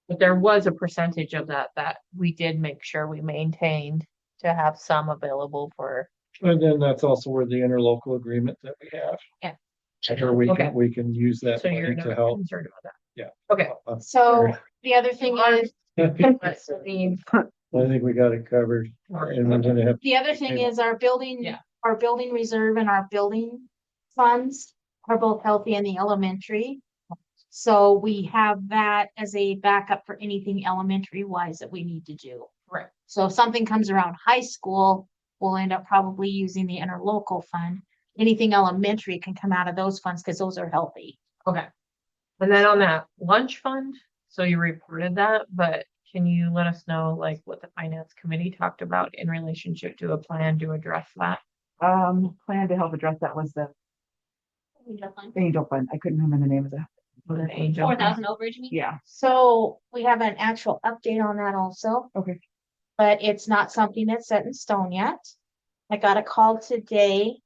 Speaker 2: But there was a percentage of that we did make sure we maintained to have some available for,
Speaker 4: And then that's also where the interlocal agreement that we have.
Speaker 6: Yeah.
Speaker 4: Where we
Speaker 2: Okay.
Speaker 4: can, we can use that
Speaker 2: so you're
Speaker 4: money to
Speaker 2: not
Speaker 4: help.
Speaker 2: concerned about that.
Speaker 4: Yeah.
Speaker 2: Okay.
Speaker 6: So the other thing is,
Speaker 2: Let's leave.
Speaker 4: I think we got it covered. And we're gonna have,
Speaker 6: the other thing is our building,
Speaker 2: Yeah.
Speaker 6: our building reserve and our building funds are both healthy in the elementary. So we have that as a backup for anything elementary wise that we need to do.
Speaker 2: Right.
Speaker 6: So if something comes around high school, we'll end up probably using the interlocal fund. Anything elementary can come out of those funds because those are healthy.
Speaker 2: Okay. And then on that lunch fund, so you reported that, but can you let us know like what the finance committee talked about in relationship to a plan to address that?
Speaker 1: Plan to help address that was the Angel Fund. I couldn't remember the name of that.
Speaker 2: An angel?
Speaker 7: 4,000 overage, you mean?
Speaker 1: Yeah,
Speaker 6: So we have an actual update on that also.
Speaker 1: okay.
Speaker 6: But it's not something that's set in stone yet. I got a call today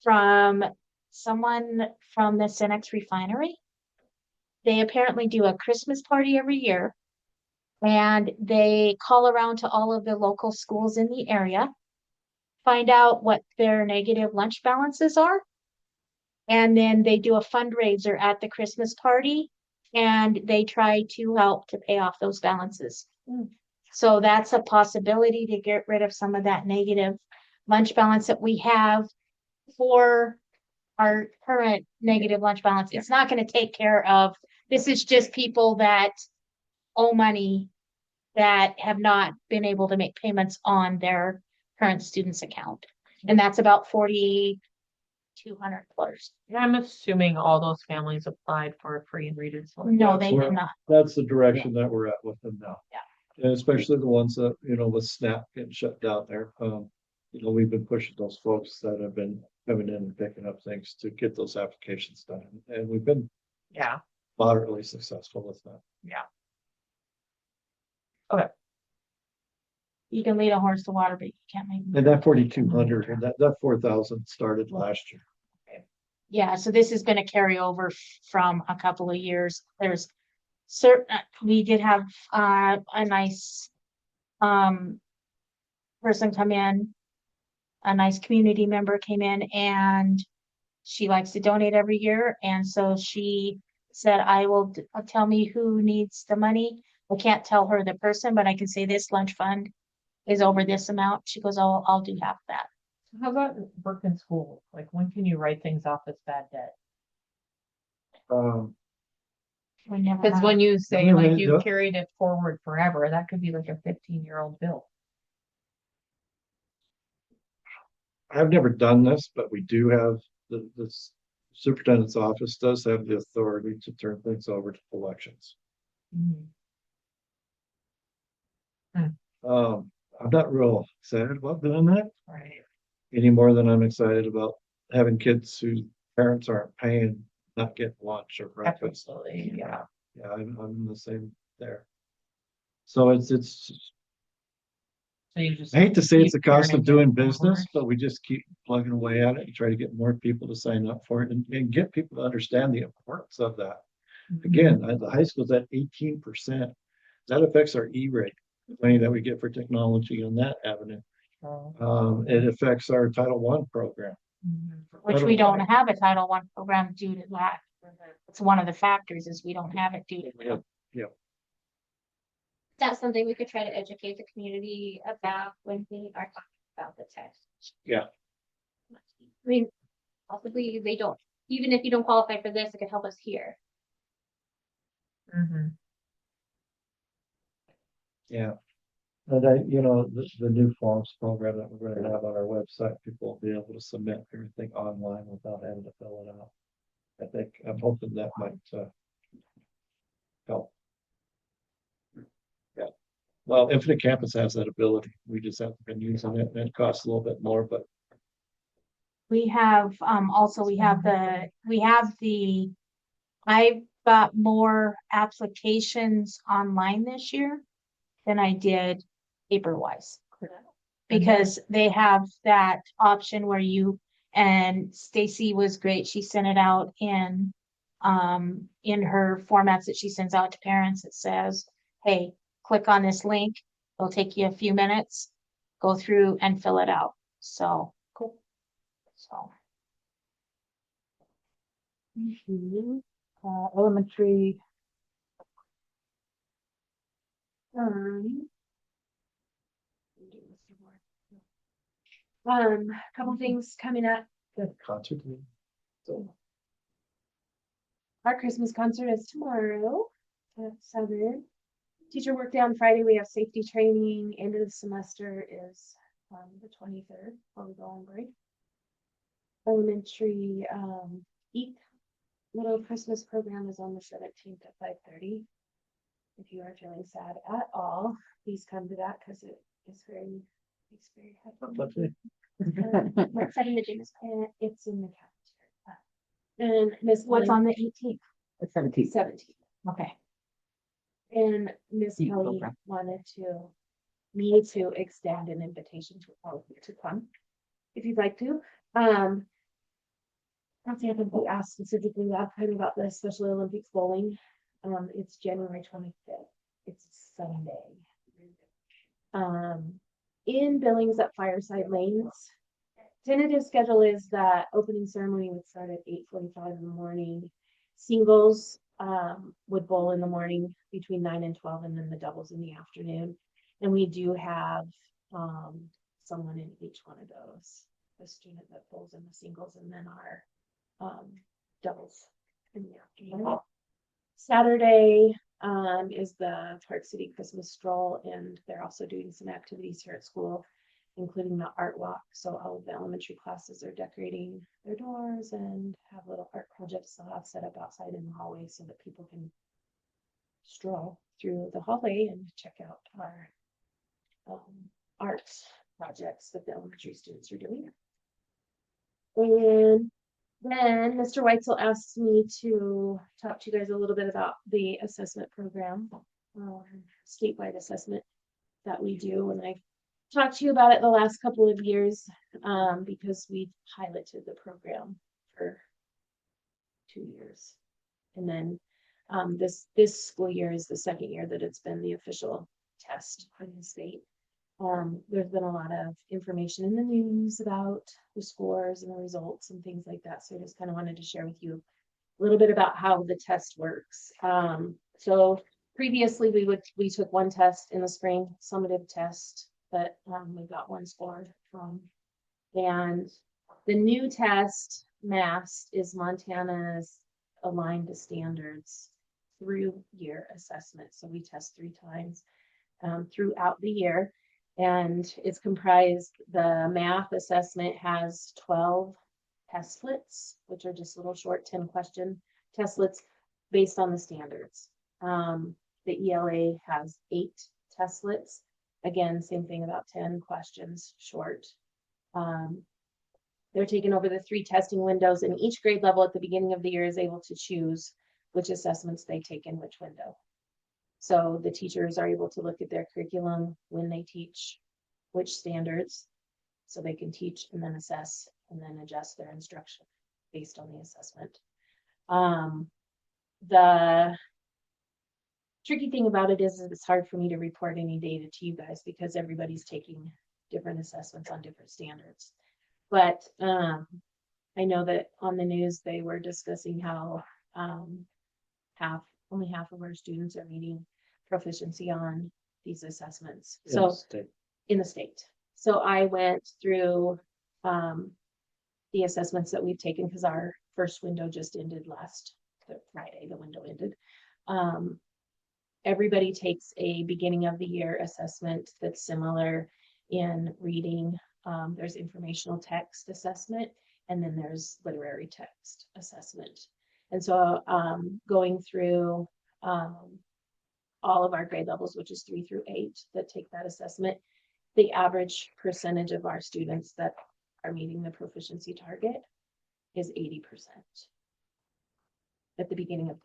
Speaker 6: from someone from the Cenex refinery. They apparently do a Christmas party every year. And they call around to all of the local schools in the area, find out what their negative lunch balances are. And then they do a fundraiser at the Christmas party and they try to help to pay off those balances. So that's a possibility to get rid of some of that negative lunch balance that we have for our current negative lunch balance. It's not going to take care of, this is just people that owe money that have not been able to make payments on their current student's account. And that's about $4,200.
Speaker 2: I'm assuming all those families applied for a free and reduced lunch.
Speaker 6: No, they
Speaker 4: That's
Speaker 6: did not.
Speaker 4: that's the direction that we're at with them now.
Speaker 6: Yeah.
Speaker 4: And especially the ones that, with SNAP getting shut down there. We've been pushing those folks that have been coming in and picking up things to get those applications done. And we've been
Speaker 2: Yeah,
Speaker 4: moderately successful with that.
Speaker 6: You can lead a horse to water, but you can't make.
Speaker 4: And that 4,200 and that 4,000 started last year.
Speaker 6: Yeah, so this is gonna carry over from a couple of years. There's certain, we did have a nice person come in. A nice community member came in and she likes to donate every year, and so she said, tell me who needs the money. I can't tell her the person, but I can say this lunch fund is over this amount. She goes, oh, I'll do half that.
Speaker 2: How about work in school? Like, when can you write things off as bad debt?
Speaker 6: We never
Speaker 2: Because
Speaker 6: have.
Speaker 2: when you say
Speaker 4: Yeah,
Speaker 2: like
Speaker 4: yeah.
Speaker 2: you carried it forward forever, that could be like a 15-year-old bill.
Speaker 4: I've never done this, but we do have the superintendent's office does have the authority to turn things over to collections. I'm not real excited about doing that
Speaker 2: Right.
Speaker 4: any more than I'm excited about having kids whose parents aren't paying, not getting lunch or breakfast.
Speaker 2: Absolutely, yeah.
Speaker 4: Yeah, I'm the same there. So it's,
Speaker 2: So you just.
Speaker 4: I hate to say it's the
Speaker 2: keep
Speaker 4: cost of doing
Speaker 2: carrying it
Speaker 4: business,
Speaker 2: forward.
Speaker 4: but we just keep plugging away at it and try to get more people to sign up for it and get people to understand the importance of that. Again, the high school's at 18%. That affects our E-rate, the money that we get for technology on that avenue.
Speaker 2: So,
Speaker 4: It affects our Title I program.
Speaker 6: Which we don't have a Title I program due to that. It's one of the factors is we don't have it due to that.
Speaker 7: That's something we could try to educate the community about when we are talking about the test.
Speaker 4: Yeah.
Speaker 7: I mean, possibly they don't, even if you don't qualify for this, it could help us here.
Speaker 4: Yeah. And the new forms program that we're going to have on our website, people will be able to submit everything online without having to fill it out. I'm hoping that might help. Yeah. Well, Infinite Campus has that ability. We just haven't been using it, and it costs a little bit more, but
Speaker 6: We have, also, I've got more applications online this year than I did paper-wise. Because they have that option where and Stacy was great. She sent it out in her formats that she sends out to parents. It says, hey, click on this link. It'll take you a few minutes, go through and fill it out. So, cool. So. Elementary.
Speaker 8: Couple things coming up.
Speaker 4: concert. So
Speaker 8: Our Christmas concert is tomorrow at 7. Teacher work day on Friday. We have safety training. End of the semester is the 23rd while we go on break. Elementary eat little Christmas program is on the 17th at 5:30. If you are feeling sad at all, please come to that because it's very happy.
Speaker 7: What's that in the gym is
Speaker 8: It's in the cafeteria. And Miss
Speaker 6: What's
Speaker 8: Kelly-
Speaker 6: on the 18th?
Speaker 1: The 17th.
Speaker 8: 17th.
Speaker 6: Okay.
Speaker 8: And Miss
Speaker 1: Eat
Speaker 8: Kelly
Speaker 1: program.
Speaker 8: wanted me to extend an invitation to all of you to come, if you'd like to. Nancy, I think we asked specifically last time about the Special Olympics bowling. It's January 25th. It's a Sunday. In Billings at Fireside Lanes. Tentative schedule is that opening ceremony would start at 8:45 in the morning. Singles would bowl in the morning between 9 and 12, and then the doubles in the afternoon. And we do have someone in each one of those. A student that bowls in the singles, and then our doubles in the afternoon. Saturday is the Park City Christmas stroll, and they're also doing some activities here at school, including the art walk. So all of the elementary classes are decorating their doors and have little art projects they'll have set up outside in the hallway so that people can stroll through the hallway and check out our art projects that the elementary students are doing. And then Mr. Weitzel asked me to talk to you guys a little bit about the assessment program, statewide assessment that we do. And I've talked to you about it the last couple of years because we piloted the program for 2 years. And then this school year is the second year that it's been the official test from the state. There's been a lot of information in the news about the scores and the results and things like that. So I just kind of wanted to share with you A little bit about how the test works. So previously we took one test in the spring, summative test that we got one score from. And the new test, MAST, is Montana's aligned to standards through year assessment. So we test 3 times throughout the year. And it's comprised, the math assessment has 12 testlets, which are just little short 10-question testlets based on the standards. The ELA has 8 testlets. Again, same thing, about 10 questions short. They're taking over the 3 testing windows, and each grade level at the beginning of the year is able to choose which assessments they take in which window. So the teachers are able to look at their curriculum when they teach which standards, so they can teach and then assess and then adjust their instruction based on the assessment. The tricky thing about it is it's hard for me to report any data to you guys because everybody's taking different assessments on different standards. But I know that on the news they were discussing how only half of our students are meeting proficiency on these assessments. So in the state. So I went through the assessments that we've taken because our first window just ended last Friday. The window ended. Everybody takes a beginning of the year assessment that's similar in reading. There's informational text assessment, and then there's literary text assessment. And so going through all of our grade levels, which is 3 through 8 that take that assessment, the average percentage of our students that are meeting the proficiency target is 80% at the beginning of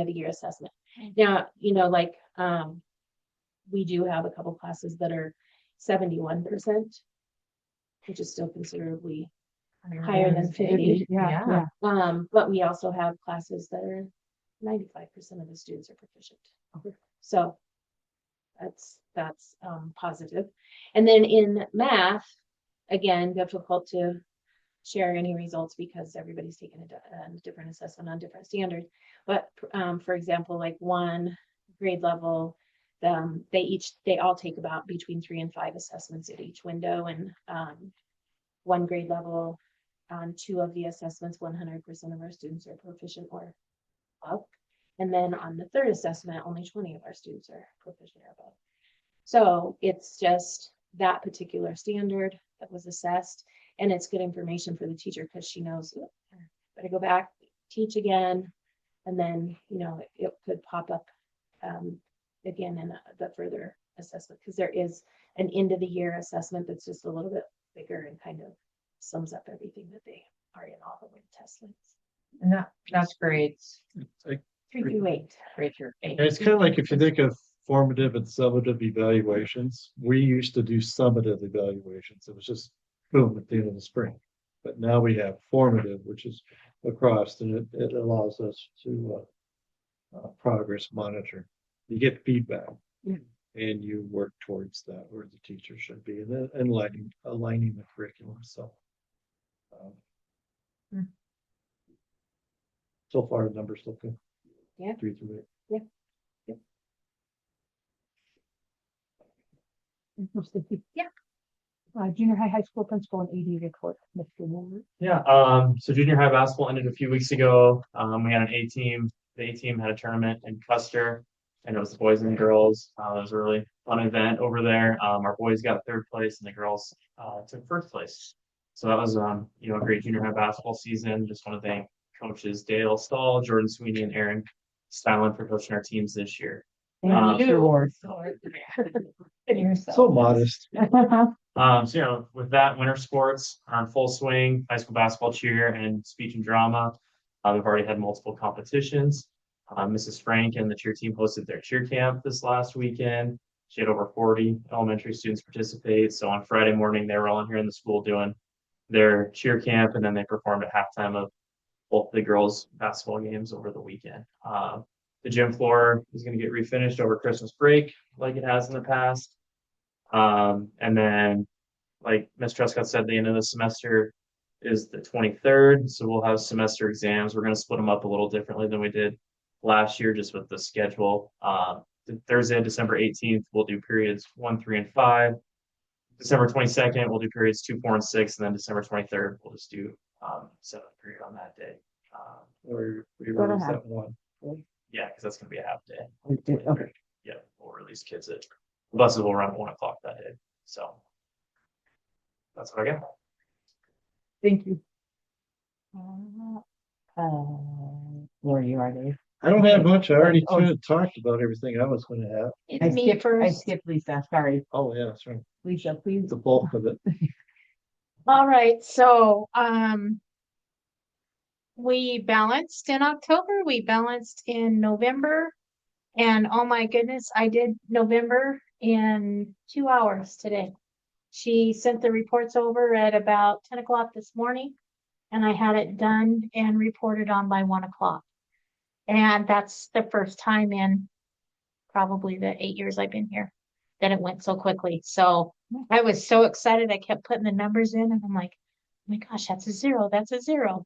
Speaker 8: the year assessment. Now, you know, like we do have a couple classes that are 71%, which is still considerably higher than 50.
Speaker 1: Yeah.
Speaker 8: But we also have classes that are 95% of the students are proficient. So that's positive. And then in math, again, difficult to share any results because everybody's taking a different assessment on different standards. But for example, like one grade level, they all take about between 3 and 5 assessments at each window, and one grade level on 2 of the assessments, 100% of our students are proficient or above. And then on the 3rd assessment, only 20 of our students are proficient or above. So it's just that particular standard that was assessed, and it's good information for the teacher because she knows, better go back, teach again, and then, you know, it could pop up again in the further assessment, because there is an end of the year assessment that's just a little bit bigger and kind of sums up everything that they are in all the way test lists.
Speaker 2: And that's grades.
Speaker 4: It's like,
Speaker 8: 3 through 8.
Speaker 2: Grade through 8.
Speaker 4: and it's kind of like if you think of formative and summative evaluations, we used to do summative evaluations. It was just boom at the end of the spring. But now we have formative, which is across, and it allows us to progress monitor. You get feedback, and you work towards that where the teacher should be, and then aligning the curriculum. So, so far the numbers look good.
Speaker 8: Yeah.
Speaker 4: 3 through 8.
Speaker 1: Yeah. Junior high school principal and AD report, Mr. Moore.
Speaker 9: Yeah, so junior high basketball ended a few weeks ago. We had an A team. The A team had a tournament in Custer, and it was the boys and the girls. It was a really fun event over there. Our boys got 3rd place, and the girls took 1st place. So that was a great junior high basketball season. Just want to thank coaches Dale Stahl, Jordan Sweeney, and Aaron Stylen for coaching our teams this year.
Speaker 1: Award.
Speaker 4: So modest.
Speaker 9: So with that, winter sports are in full swing. High school basketball, cheer, and speech and drama. We've already had multiple competitions. Mrs. Frank and the cheer team hosted their cheer camp this last weekend. She had over 40 elementary students participate. So on Friday morning, they were all in here in the school doing their cheer camp, and then they performed at halftime of both the girls' basketball games over the weekend. The gym floor is going to get refinished over Christmas break, like it has in the past. And then, like Ms. Truscott said, the end of the semester, is the 23rd. So we'll have semester exams. We're going to split them up a little differently than we did last year, just with the schedule. Thursday, December 18th, we'll do periods 1, 3, and 5. December 22nd, we'll do periods 2, 4, and 6. And then December 23rd, we'll just do 7th period on that day.
Speaker 4: Or we
Speaker 1: Go to
Speaker 4: release
Speaker 1: half.
Speaker 4: that one.
Speaker 9: Yeah, because that's going to be a half day.
Speaker 1: Okay,
Speaker 9: Yeah, we'll release kids at buses will run at 1 o'clock that day. So that's what I got.
Speaker 1: thank you. Where you are, Dave?
Speaker 4: I don't have much. I already
Speaker 1: Oh.
Speaker 4: kind of talked about everything I was gonna have.
Speaker 1: I
Speaker 6: It's me
Speaker 1: skipped, I
Speaker 6: first.
Speaker 1: skipped Lisa, sorry.
Speaker 4: Oh, yeah, that's right.
Speaker 1: Lisa, please.
Speaker 4: The bulk of it.
Speaker 6: All right, so, we balanced in October, we balanced in November. And oh my goodness, I did November in 2 hours today. She sent the reports over at about 10 o'clock this morning. And I had it done and reported on by 1 o'clock. And that's the first time in probably the 8 years I've been here that it went so quickly. So I was so excited. I kept putting the numbers in and I'm like, oh my gosh, that's a 0. That's a 0.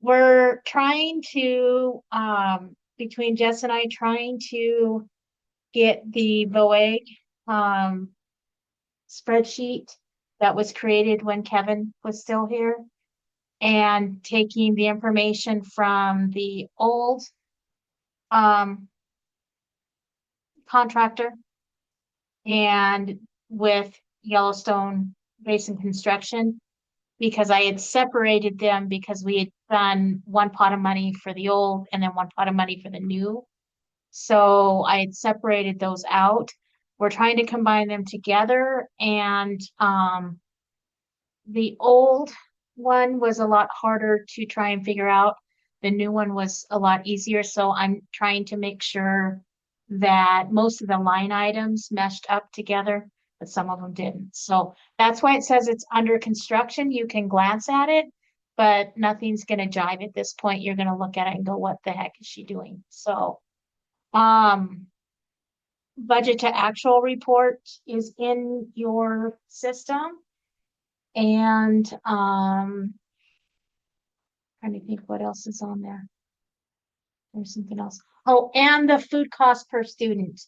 Speaker 6: We're trying to, between Jess and I, trying to get the VOEG, spreadsheet that was created when Kevin was still here and taking the information from the old, contractor and with Yellowstone Basin Construction, because I had separated them because we had done one pot of money for the old and then one pot of money for the new. So I had separated those out. We're trying to combine them together, and the old one was a lot harder to try and figure out. The new one was a lot easier, so I'm trying to make sure that most of the line items meshed up together, but some of them didn't. So that's why it says it's under construction. You can glance at it, but nothing's gonna jive at this point. You're gonna look at it and go, what the heck is she doing? So, budget to actual report is in your system. And, trying to think what else is on there. There's something else. Oh, and the food cost per student.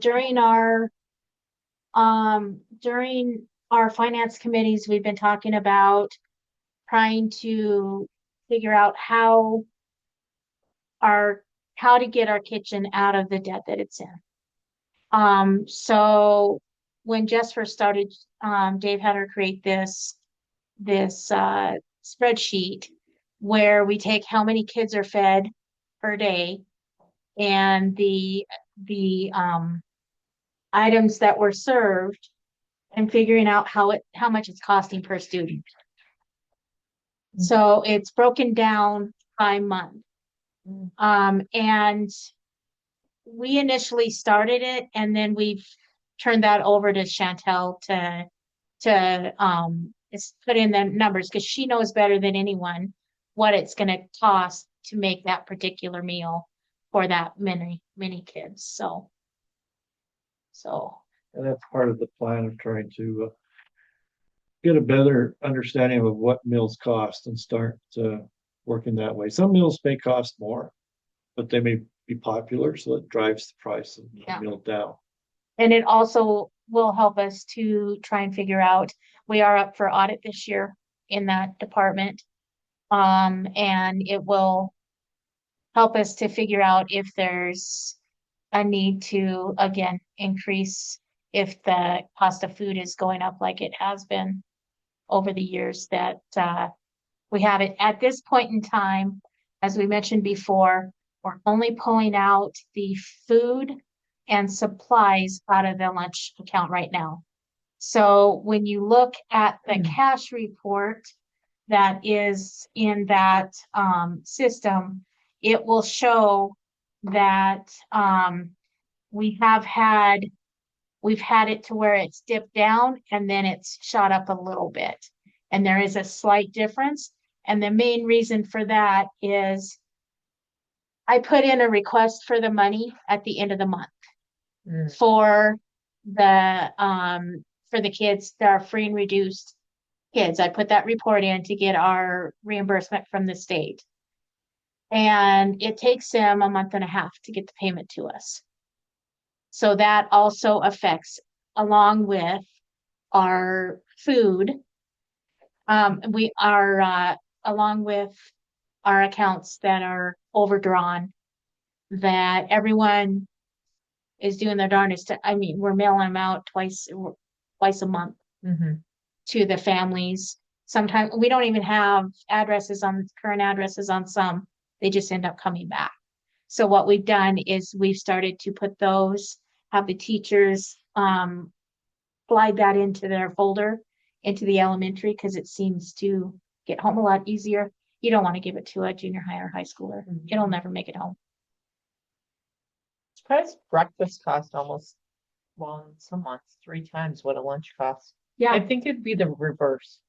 Speaker 6: During our finance committees, we've been talking about trying to figure out how to get our kitchen out of the debt that it's in. So when Jess first started, Dave had her create this spreadsheet where we take how many kids are fed per day and the items that were served and figuring out how much it's costing per student. So it's broken down by month. And we initially started it and then we've turned that over to Chantel to put in the numbers because she knows better than anyone what it's going to cost to make that particular meal for that many kids. So
Speaker 4: And that's part of the plan of trying to get a better understanding of what meals cost and start working that way. Some meals may cost more, but they may be popular, so it drives the price of the meal down.
Speaker 6: And it also will help us to try and figure out, we are up for audit this year in that department. And it will help us to figure out if there's a need to, again, increase if the cost of food is going up like it has been over the years that we have it. At this point in time, as we mentioned before, we're only pulling out the food and supplies out of the lunch account right now. So when you look at the cash report that is in that system, it will show that we've had it to where it's dipped down and then it's shot up a little bit. And there is a slight difference. And the main reason for that is I put in a request for the money at the end of the month for the kids that are free and reduced kids. I put that report in to get our reimbursement from the state. And it takes them a month and a half to get the payment to us. So that also affects, along with our food. We are, along with our accounts that are overdrawn, that everyone is doing their darndest to, I mean, we're mailing them out twice a month to the families. Sometimes we don't even have current addresses on some, they just end up coming back. So what we've done is we've started to put those, have the teachers, slide that into their folder, into the elementary, because it seems to get home a lot easier. You don't want to give it to a junior high or high schooler. It'll never make it home.
Speaker 2: Surprised breakfast cost almost, well, in some months, 3 times what a lunch costs. I
Speaker 6: Yeah,
Speaker 2: think it'd be the reverse.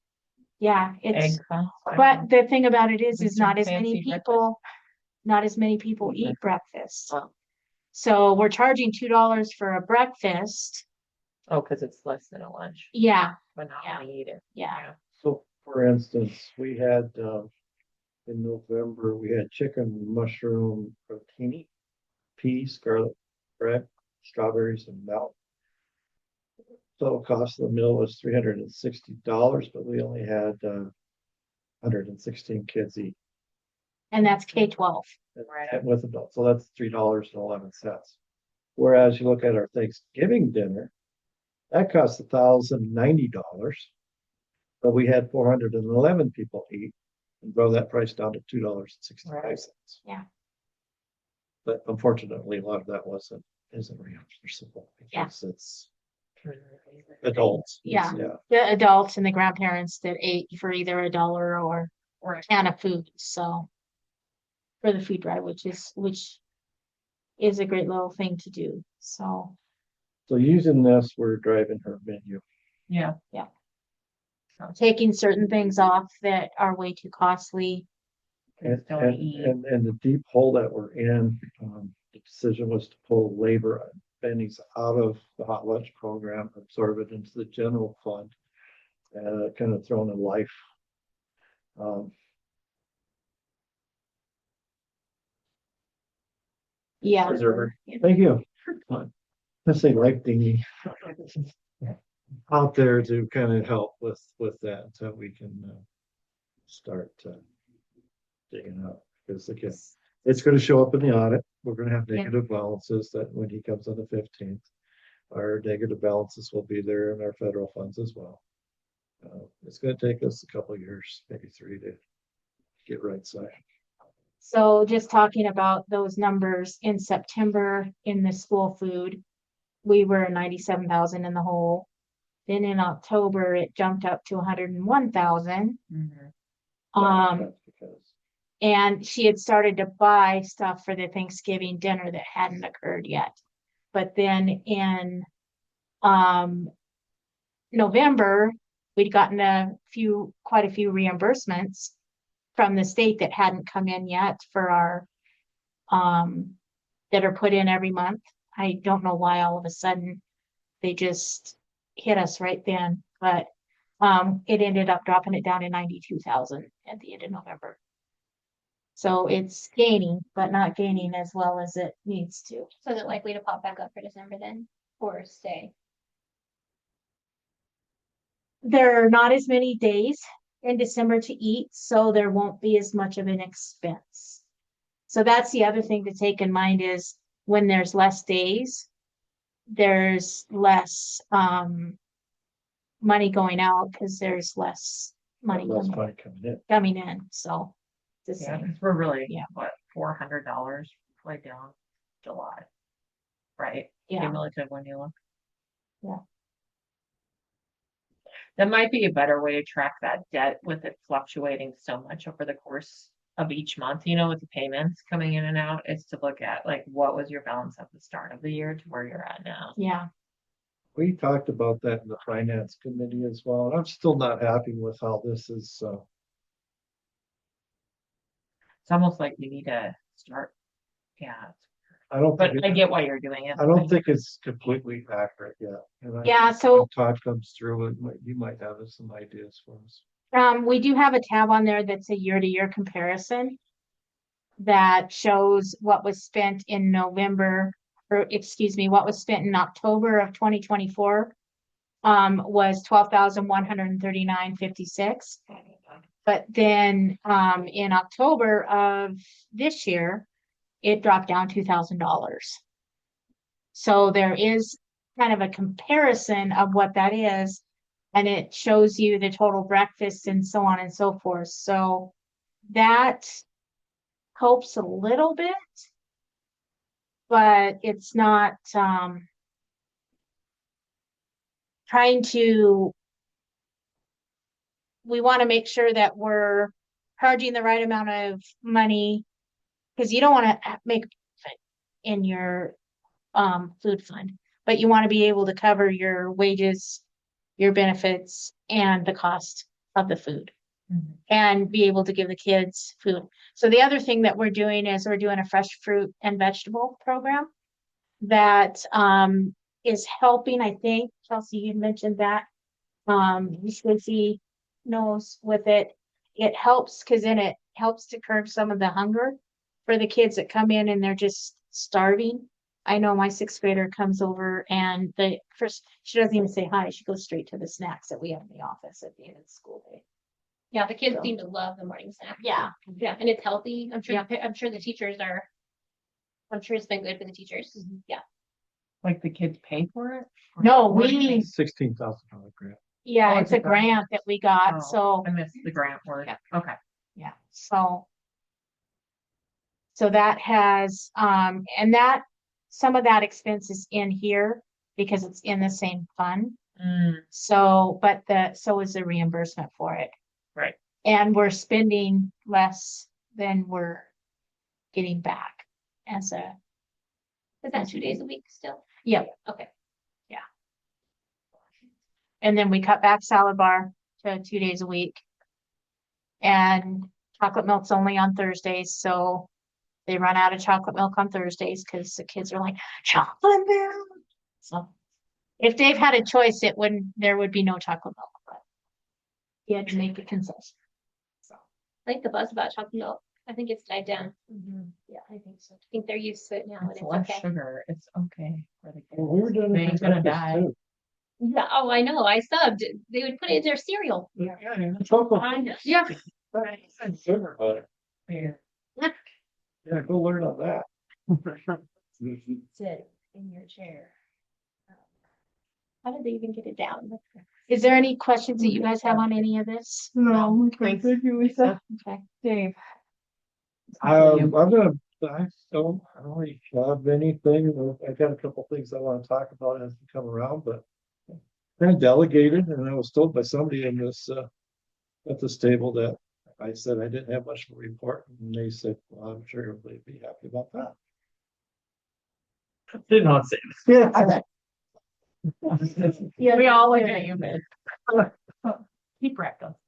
Speaker 6: yeah,
Speaker 2: Egg
Speaker 6: it's,
Speaker 2: cost.
Speaker 6: but the thing about it is
Speaker 2: These
Speaker 6: not
Speaker 2: are
Speaker 6: as many
Speaker 2: fancy breakfast.
Speaker 6: people, not as many people
Speaker 2: Okay.
Speaker 6: eat breakfast.
Speaker 2: Oh.
Speaker 6: So we're charging $2 for a breakfast.
Speaker 2: Oh, because it's less than a lunch,
Speaker 6: Yeah,
Speaker 2: but not
Speaker 6: Yeah.
Speaker 2: when you eat it.
Speaker 6: yeah.
Speaker 4: So for instance, we had, in November, we had chicken mushroom rotini, peas, garlic bread, strawberries and milk. Total cost of the meal was $360, but we only had 116 kids eat.
Speaker 6: And that's K-12.
Speaker 2: Right.
Speaker 4: With adults, so that's $3.11. Whereas you look at our Thanksgiving dinner, that cost $1,090, but we had 411 people eat, and drove that price down to $2.65.
Speaker 6: Yeah.
Speaker 4: But unfortunately, a lot of that isn't reimbursable
Speaker 6: Yeah.
Speaker 4: because it's adults.
Speaker 6: Yeah.
Speaker 4: Yeah.
Speaker 6: The adults and the grandparents that ate for either $1 or a can of food, so. For the food drive, which is a great little thing to do, so.
Speaker 4: So using this, we're driving her menu.
Speaker 2: Yeah.
Speaker 6: Taking certain things off that are way too costly.
Speaker 4: And,
Speaker 2: Don't eat.
Speaker 4: and the deep hole that we're in, the decision was to pull labor spendings out of the hot lunch program, absorb it into the general fund, and kind of thrown a life.
Speaker 6: Yeah.
Speaker 9: Preserver.
Speaker 4: Thank you. Let's say life thingy out there to kind of help with that, so we can start digging up. Because again, it's going to show up in the audit. We're going to have negative balances that when he comes on the 15th, our negative balances will be there in our federal funds as well. It's going to take us a couple of years, maybe 3, to get right side.
Speaker 6: So just talking about those numbers in September in the school food, we were 97,000 in the hole. Then in October, it jumped up to 101,000.
Speaker 4: That's because
Speaker 6: And she had started to buy stuff for the Thanksgiving dinner that hadn't occurred yet. But then in November, we'd gotten quite a few reimbursements from the state that hadn't come in yet for our that are put in every month. I don't know why all of a sudden they just hit us right then, but it ended up dropping it down to 92,000 at the end of November. So it's gaining, but not gaining as well as it needs to.
Speaker 7: So is it likely to pop back up for December then, or stay?
Speaker 6: There are not as many days in December to eat, so there won't be as much of an expense. So that's the other thing to take in mind is when there's less days, there's less money going out because there's less money
Speaker 4: less money coming in.
Speaker 6: So it's the
Speaker 2: Yeah,
Speaker 6: same.
Speaker 2: 'cause we're really,
Speaker 6: Yeah.
Speaker 2: what, $400 right down July, right?
Speaker 6: Yeah.
Speaker 2: Cumulative when you look.
Speaker 6: Yeah.
Speaker 2: That might be a better way to track that debt with it fluctuating so much over the course of each month, with the payments coming in and out, is to look at like, what was your balance at the start of the year to where you're at now?
Speaker 6: Yeah.
Speaker 4: We talked about that in the finance committee as well, and I'm still not happy with how this is.
Speaker 2: It's almost like we need to start,
Speaker 4: I don't think,
Speaker 2: But I get why you're doing it.
Speaker 4: I don't think it's completely accurate yet. And I
Speaker 6: Yeah,
Speaker 4: think
Speaker 6: so-
Speaker 4: when Todd comes through, you might have some ideas for us.
Speaker 6: We do have a tab on there that's a year-to-year comparison that shows what was spent in November, or excuse me, what was spent in October of 2024 was 12,139.56. But then in October of this year, it dropped down $2,000. So there is kind of a comparison of what that is, and it shows you the total breakfast and so on and so forth. So that helps a little bit, but it's not trying to, we want to make sure that we're charging the right amount of money, because you don't want to make in your food fund, but you want to be able to cover your wages, your benefits, and the cost of the food, and be able to give the kids food. So the other thing that we're doing is we're doing a fresh fruit and vegetable program that is helping, I think, Chelsea, you mentioned that. Swissy knows with it. It helps because then it helps to curb some of the hunger for the kids that come in and they're just starving. I know my sixth grader comes over and the first, she doesn't even say hi. She goes straight to the snacks that we have in the office at the end of the school day.
Speaker 7: Yeah, the kids
Speaker 6: So-
Speaker 7: seem to love the morning snack.
Speaker 6: Yeah.
Speaker 7: Yeah, and it's healthy. I'm sure,
Speaker 6: Yeah.
Speaker 7: I'm sure the teachers are, I'm sure it's been good for the teachers. Yeah.
Speaker 1: Like the kids pay for it?
Speaker 6: No, we,
Speaker 4: $16,000 grant.
Speaker 6: yeah,
Speaker 1: Oh,
Speaker 6: it's a grant that we got,
Speaker 1: Oh,
Speaker 6: so.
Speaker 1: I missed the grant word.
Speaker 6: Yeah.
Speaker 1: Okay.
Speaker 6: Yeah, so. So that has, and that, some of that expense is in here because it's in the same fund. So, but so is the reimbursement for it.
Speaker 1: Right.
Speaker 6: And we're spending less than we're getting back as a,
Speaker 7: Is that 2 days a week still?
Speaker 6: yeah.
Speaker 7: Okay.
Speaker 6: And then we cut back salad bar to 2 days a week. And chocolate milk's only on Thursdays, so they run out of chocolate milk on Thursdays because the kids are like, chocolate milk. So if Dave had a choice, there would be no chocolate milk, but he had to make a concession. So,
Speaker 7: I think the buzz about chocolate milk, I think it's died down.
Speaker 6: yeah, I think so.
Speaker 7: I think they're used to it now and
Speaker 1: It's
Speaker 7: it's
Speaker 1: less
Speaker 7: okay.
Speaker 1: sugar. It's okay for the
Speaker 4: Well, we were
Speaker 1: kids.
Speaker 4: doing
Speaker 1: They
Speaker 4: it
Speaker 1: ain't
Speaker 4: for
Speaker 1: gonna
Speaker 4: breakfast,
Speaker 1: die.
Speaker 4: too.
Speaker 7: Yeah, oh, I know, I subbed. They would put it in their cereal.
Speaker 4: Yeah, chocolate.
Speaker 7: Yeah.
Speaker 4: Sugar butter.
Speaker 1: Yeah.
Speaker 4: Yeah, go learn on that.
Speaker 6: Sit in your chair. How did they even get it down? Is there any questions that you guys have on any of this?
Speaker 1: No, thank you, Lisa.
Speaker 6: Okay.
Speaker 1: Dave.
Speaker 4: I'm gonna, I don't really have anything. I got a couple things I want to talk about as we come around, but kind of delegated, and I was told by somebody in this, at this table that I said I didn't have much of a report, and they said, well, I'm sure everybody'd be happy about that.
Speaker 9: Did not say that.
Speaker 4: Yeah.
Speaker 1: Yeah, we all look at you, man. Keep wrapped up.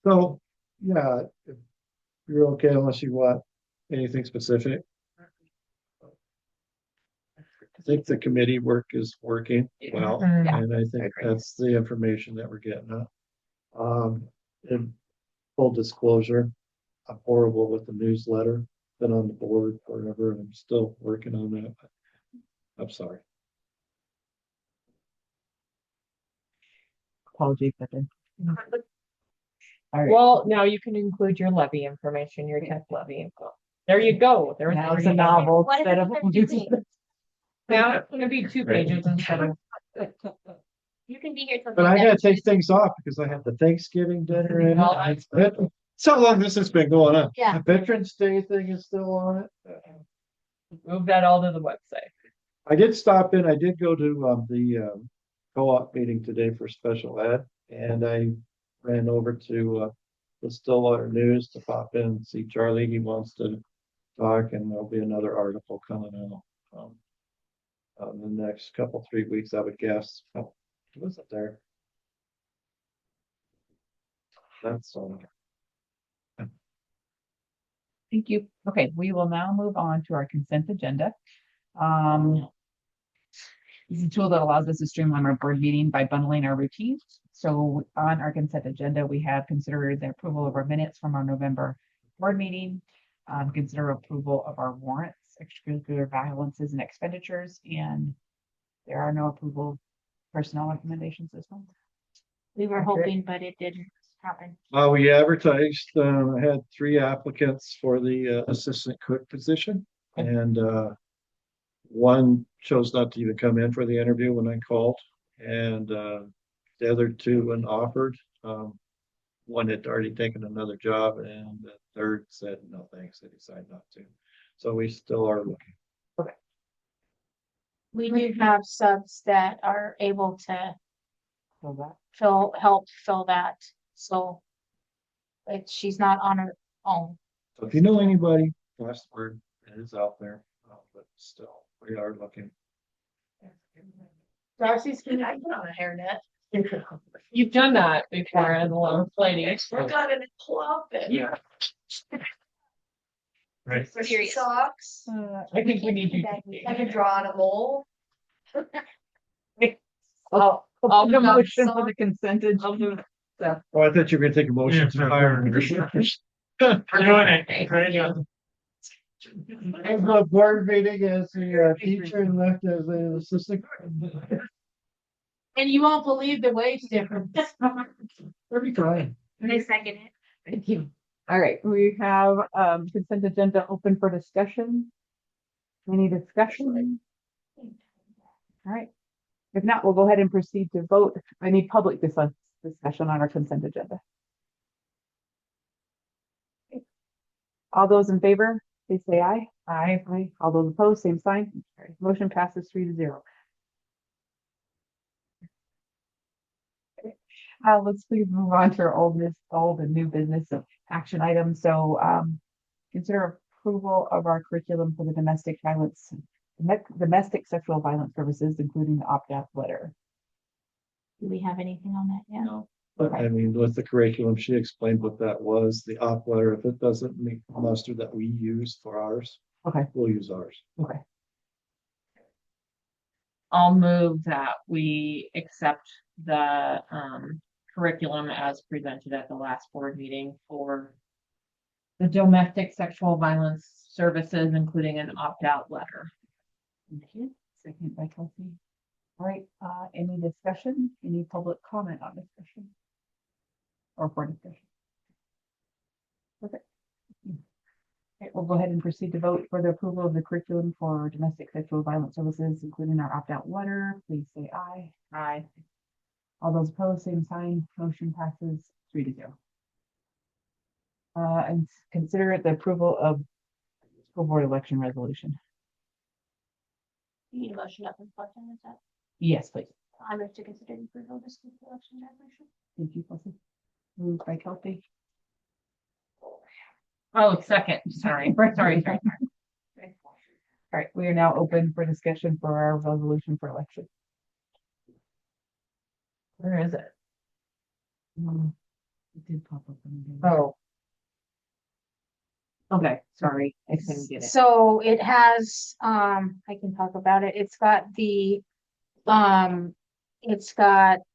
Speaker 4: So, yeah, if you're okay unless you want anything specific. I think the committee work is working well,
Speaker 1: Yeah.
Speaker 4: and I think that's the information that we're getting at. In full disclosure, I'm horrible with the newsletter, been on the board forever, and I'm still working on that. I'm sorry.
Speaker 1: Apologies, Pippin. All right.
Speaker 2: Well, now you can include your levy information, your tech levy info. There you go. There's
Speaker 1: Now it's
Speaker 2: three.
Speaker 1: a novel
Speaker 7: What
Speaker 1: instead of.
Speaker 7: is it doing?
Speaker 2: Now it's gonna be 2 pages instead of.
Speaker 7: You can be here till.
Speaker 4: But I
Speaker 7: the
Speaker 4: gotta
Speaker 7: end.
Speaker 4: take things off because I have the Thanksgiving dinner and
Speaker 2: Well, that's-
Speaker 4: so long this has been going on.
Speaker 6: Yeah.
Speaker 4: The Veterans Day thing is still on it.
Speaker 2: Move that all to the website.
Speaker 4: I did stop in, I did go to the co-op meeting today for special ed, and I ran over to the Stillwater News to pop in and see Charlie. He wants to talk, and there'll be another article coming out in the next couple, 3 weeks, I would guess. Oh, was it there? That's
Speaker 1: Thank you. Okay, we will now move on to our consent agenda. Um, this is a tool that allows us to streamline our board meeting by bundling our routines. So on our consent agenda, we have considered the approval of our minutes from our November board meeting. Consider approval of our warrants, extracurricular balances and expenditures, and there are no approval personnel recommendations this month.
Speaker 6: We were
Speaker 1: Okay.
Speaker 6: hoping, but it didn't happen.
Speaker 4: We advertised, I had 3 applicants for the assistant cook position. And one chose not to even come in for the interview when I called. And the other 2, when offered, one had already taken another job and the third said, no, thanks, they decided not to. So we still are looking.
Speaker 6: We do have subs that are able to
Speaker 1: So that,
Speaker 6: help fill that, so. She's not on her own.
Speaker 4: So if you know anybody, last word, it is out there, but still, we are looking.
Speaker 6: Darcy's gonna put on a hairnet.
Speaker 2: You've done that before in the ladies.
Speaker 5: Got it club and
Speaker 3: Yeah.
Speaker 9: Right.
Speaker 7: Serious.
Speaker 5: socks.
Speaker 2: I think we need to.
Speaker 5: I can draw on a mole.
Speaker 1: I'll
Speaker 2: I'll
Speaker 1: put a
Speaker 2: move on.
Speaker 1: motion for the consent agenda.
Speaker 4: Oh, I thought you were gonna take a motion to hire.
Speaker 9: We're doing it. We're doing it.
Speaker 4: As a board meeting as the teacher and left as an assistant.
Speaker 6: And you won't believe the wage difference.
Speaker 4: Every time.
Speaker 7: I second it.
Speaker 1: Thank you. All right, we have consent agenda open for discussion. Any discussion? All right. If not, we'll go ahead and proceed to vote. Any public discussion on our consent agenda? All those in favor, please say aye. Aye. Aye. All those opposed, same sign. Carried. Motion passes 3-0. Let's please move on to our old and new business action items. So, consider approval of our curriculum for the domestic sexual violence services, including the opt-out letter.
Speaker 6: Do we have anything on that yet?
Speaker 1: No.
Speaker 4: But I mean, with the curriculum, she explained what that was, the op letter, if it doesn't meet the muster that we use for ours,
Speaker 1: Okay,
Speaker 4: we'll use ours.
Speaker 1: okay.
Speaker 2: I'll move that we accept the curriculum as presented at the last board meeting for the domestic sexual violence services, including an opt-out letter.
Speaker 1: Thank you. Second by Kelsey. All right, any discussion, any public comment on discussion? Or for discussion? Perfect. Okay, we'll go ahead and proceed to vote for the approval of the curriculum for domestic sexual violence services, including our opt-out letter. Please say aye. Aye. All those opposed, same sign. Motion passes 3-0. And consider the approval of school board election resolution.
Speaker 7: You need a motion up and plugged in, is that?
Speaker 1: Yes, please.
Speaker 7: I move to consider the approval of the school election resolution.
Speaker 1: Thank you, Kelsey. Moved by Kelsey.
Speaker 2: Oh, second, sorry.
Speaker 1: Sorry. All right, we are now open for discussion for our resolution for election.
Speaker 2: Where is it?
Speaker 1: It did pop up. on the-
Speaker 2: Oh. Okay, sorry, I couldn't get it.
Speaker 6: So it has, I can talk about it. It's got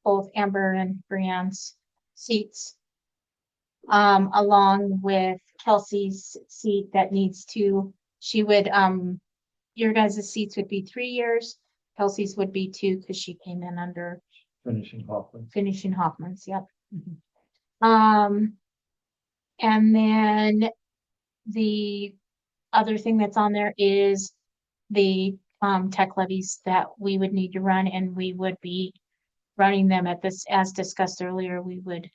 Speaker 6: both Amber and Brianne's seats. Along with Kelsey's seat that needs to, she would, your guys' seats would be 3 years. Kelsey's would be 2 because she came in under
Speaker 4: Finishing Hoffman.
Speaker 6: finishing Hoffman's, yep. And then the other thing that's on there is the tech levies that we would need to run, and we would be running them at this, as discussed earlier, we would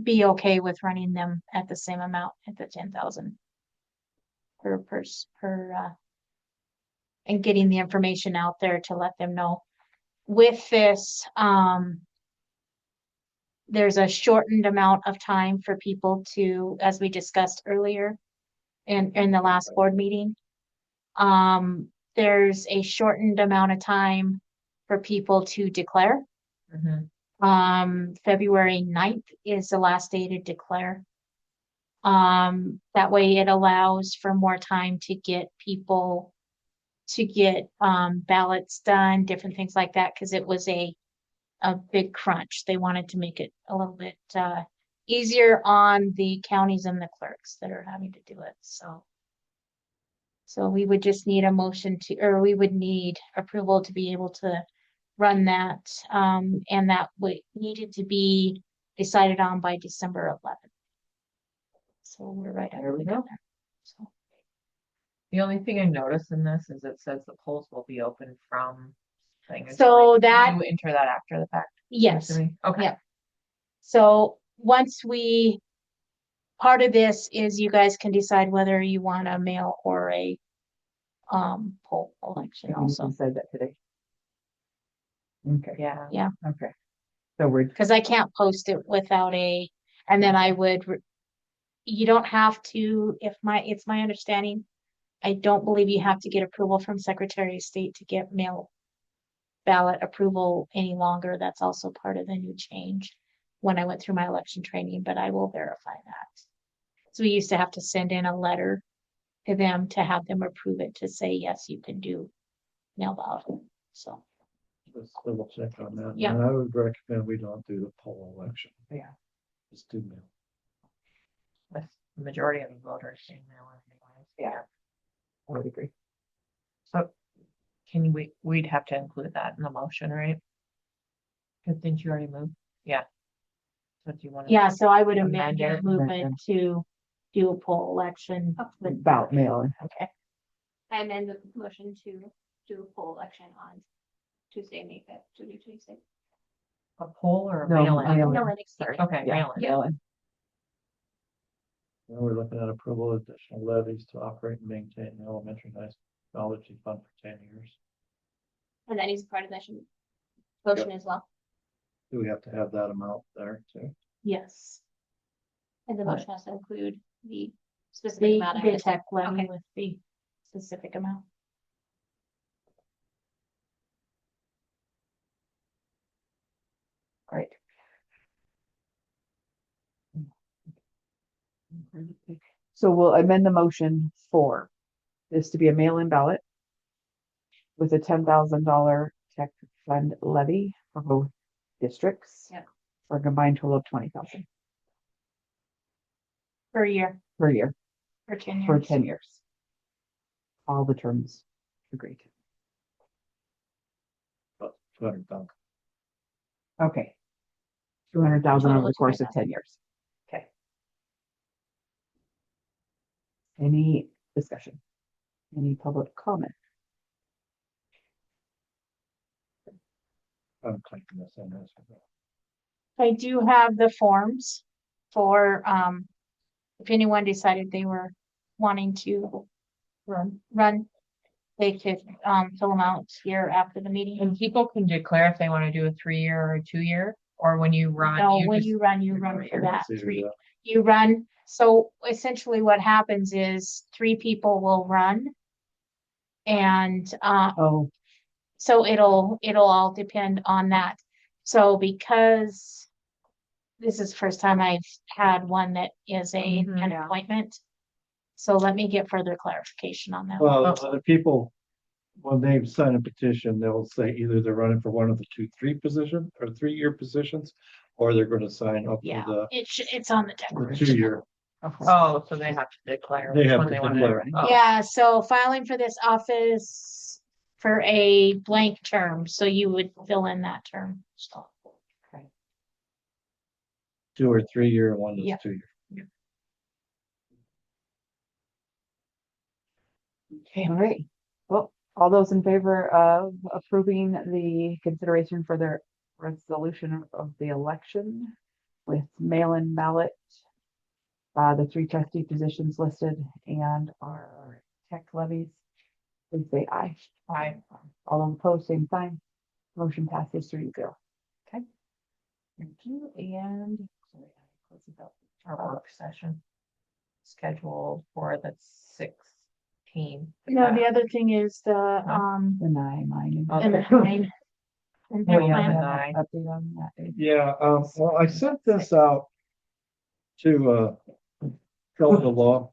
Speaker 6: be okay with running them at the same amount at the 10,000 per and getting the information out there to let them know. With this, there's a shortened amount of time for people to, as we discussed earlier in the last board meeting. There's a shortened amount of time for people to declare.
Speaker 2: Mhm.
Speaker 6: February 9th is the last day to declare. That way it allows for more time to get people to get ballots done, different things like that, because it was a big crunch. They wanted to make it a little bit easier on the counties and the clerks that are having to do it. So we would just need a motion to, or we would need approval to be able to run that. And that would needed to be decided on by December 11th. So we're right
Speaker 2: There we
Speaker 6: under
Speaker 2: go.
Speaker 6: there. So,
Speaker 2: The only thing I noticed in this is it says the polls will be open from.
Speaker 6: So that-
Speaker 2: You enter that after the fact.
Speaker 6: yes.
Speaker 2: Okay.
Speaker 6: Yeah. So once part of this is you guys can decide whether you want a mail or a poll election also.
Speaker 1: Said that today. Okay.
Speaker 2: Yeah.
Speaker 6: Yeah.
Speaker 1: Okay. So we're,
Speaker 6: Because I can't post it without and then I would, you don't have to, it's my understanding, I don't believe you have to get approval from Secretary of State to get mail ballot approval any longer. That's also part of the new change when I went through my election training, but I will verify that. So we used to have to send in a letter to them to have them approve it to say, yes, you can do mail ballot. So,
Speaker 4: Let's double check on that.
Speaker 6: Yeah.
Speaker 4: And I would recommend we don't do the poll election.
Speaker 2: Yeah.
Speaker 4: Just do mail.
Speaker 2: With the majority of the voters saying they want anyways.
Speaker 1: Yeah. I would agree.
Speaker 2: So we'd have to include that in the motion, right? Cause didn't you already move? Yeah. So do you want to?
Speaker 6: yeah, so I would
Speaker 2: Amend
Speaker 6: amend your
Speaker 2: it.
Speaker 6: movement to do a poll election. with-
Speaker 1: Ballot mail.
Speaker 6: Okay.
Speaker 7: I amend the motion to do a poll election on Tuesday, May 5th, Tuesday.
Speaker 2: A poll or a
Speaker 1: No,
Speaker 2: mail-in?
Speaker 1: mail-in.
Speaker 7: No, it's
Speaker 2: Sorry. Okay,
Speaker 1: Yeah.
Speaker 2: mail-in.
Speaker 1: Mail-in.
Speaker 4: Now we're looking at approval of additional levies to operate and maintain the elementary high technology fund for 10 years.
Speaker 7: And that is part of that motion as well.
Speaker 4: Do we have to have that amount there too?
Speaker 6: Yes.
Speaker 7: And the
Speaker 2: Right.
Speaker 7: motion has to include the specific
Speaker 6: The,
Speaker 7: amount. I
Speaker 6: the
Speaker 7: had.
Speaker 6: tech levy
Speaker 7: Okay.
Speaker 6: with the specific amount.
Speaker 1: Right. So we'll amend the motion for this to be a mail-in ballot with a $10,000 tech fund levy for both districts.
Speaker 7: Yep.
Speaker 1: For a combined total of 20,000
Speaker 6: Per year,
Speaker 1: per year
Speaker 6: for 10
Speaker 1: for
Speaker 6: years.
Speaker 1: 10 years. All the terms agreed.
Speaker 4: About 200,000.
Speaker 1: Okay. 200,000 over
Speaker 6: Total
Speaker 1: the
Speaker 6: is
Speaker 1: course of
Speaker 6: 200,000.
Speaker 1: 10 years. Okay. Any discussion? Any public comment?
Speaker 4: I'm clicking this in as well.
Speaker 6: I do have the forms for, if anyone decided they were wanting to run, they could, fill them out here after the meeting.
Speaker 2: And people can declare if they want to do a 3-year or a 2-year, or when you run.
Speaker 6: No,
Speaker 2: you
Speaker 6: when
Speaker 2: just-
Speaker 6: you run for that
Speaker 4: See,
Speaker 6: three.
Speaker 4: yeah.
Speaker 6: You run, so essentially what happens is 3 people will run. And,
Speaker 1: Oh,
Speaker 6: so it'll all depend on that. So because this is the first time I've had one that is an
Speaker 2: Yeah.
Speaker 6: appointment. So let me get further clarification on that.
Speaker 4: Well, other people, when they sign a petition, they'll say either they're running for one of the 2-3 position or 3-year positions, or they're gonna sign up
Speaker 6: Yeah,
Speaker 4: for
Speaker 6: it's on the
Speaker 4: the
Speaker 6: declaration.
Speaker 4: 2-year.
Speaker 2: Oh, so they have to declare.
Speaker 4: They
Speaker 2: which
Speaker 4: have
Speaker 2: one
Speaker 4: to
Speaker 2: they want
Speaker 4: declare.
Speaker 2: Oh.
Speaker 6: Yeah, so filing for this office for a blank term, so you would fill in that term. So,
Speaker 4: 2 or 3-year, one
Speaker 6: Yeah.
Speaker 4: is 2-year.
Speaker 1: okay, all right. Well, all those in favor of approving the consideration for the resolution of the election with mail-in ballot, the 3 trustee positions listed and our tech levies, please say aye.
Speaker 2: Aye.
Speaker 1: All those opposed, same sign. Motion passes 3-0. Okay. Thank you, and sorry, I closed it out.
Speaker 2: Our work session scheduled for the 16th.
Speaker 6: no, the other thing is the,
Speaker 1: The 9, mine.
Speaker 2: Oh,
Speaker 6: and the time. And
Speaker 1: Oh,
Speaker 6: their
Speaker 1: yeah,
Speaker 6: plan.
Speaker 1: we have an update on that.
Speaker 4: Yeah, well, I sent this out to, Kelly Law.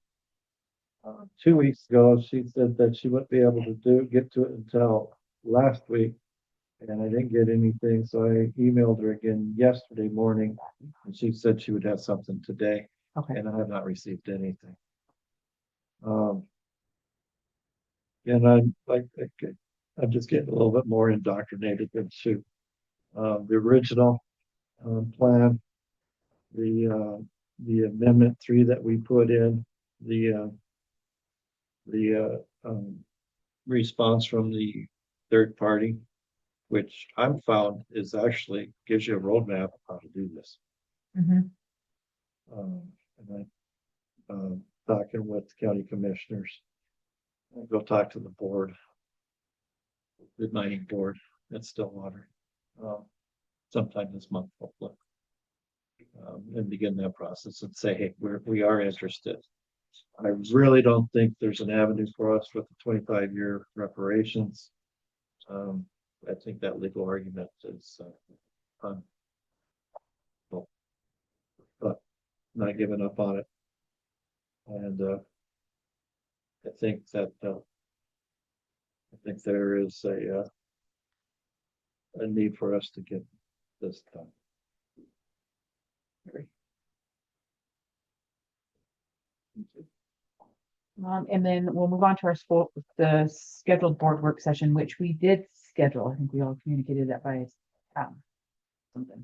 Speaker 4: 2 weeks ago, she said that she wouldn't be able to get to it until last week. And I didn't get anything, so I emailed her again yesterday morning, and she said she would have something today,
Speaker 1: Okay,
Speaker 4: and I have not received anything. And I'm just getting a little bit more indoctrinated than she. The original, plan, the amendment 3 that we put in, the response from the third party, which I'm found is actually gives you a roadmap of how to do this.
Speaker 1: Mhm.
Speaker 4: And talking with county commissioners. I'll go talk to the board. The mining board at Stillwater. Sometime this month, hopefully. And begin that process and say, hey, we are interested. I really don't think there's an avenue for us with the 25-year reparations. I think that legal argument is but not giving up on it. And I think that there is a need for us to get this done.
Speaker 1: And then we'll move on to the scheduled board work session, which we did schedule. I think we all communicated that by something.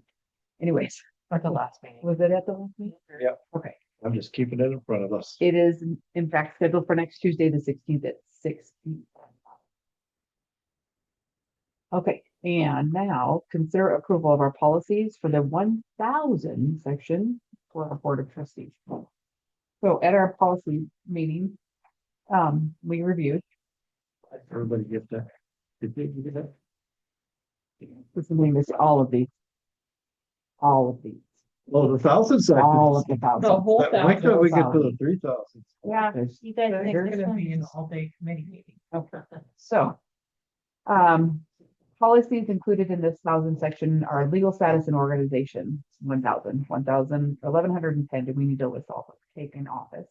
Speaker 1: Anyways,
Speaker 2: At the last meeting.
Speaker 1: was it at the last meeting?
Speaker 4: Yeah.
Speaker 1: Okay.
Speaker 4: I'm just keeping it in front of us.
Speaker 1: It is in fact scheduled for next Tuesday, the 16th at 6 p.m. Okay, and now consider approval of our policies for the 1000 section for our Board of Trustees. So at our policy meeting, we reviewed.
Speaker 4: Everybody get that? Did you get that?
Speaker 1: What's the name is all of these. All of these.
Speaker 4: Oh, the 1,000 sections.
Speaker 1: All of the thousands.
Speaker 4: Why can't we get to the 3,000?
Speaker 6: Yeah, you guys. think
Speaker 1: They're
Speaker 6: this
Speaker 1: gonna
Speaker 6: one
Speaker 1: be an
Speaker 6: is-
Speaker 2: all-day committee meeting.
Speaker 1: Okay, so, policies included in this 1000 section are legal status and organization, 1,000, 1,110. Do we need to list all of taken office?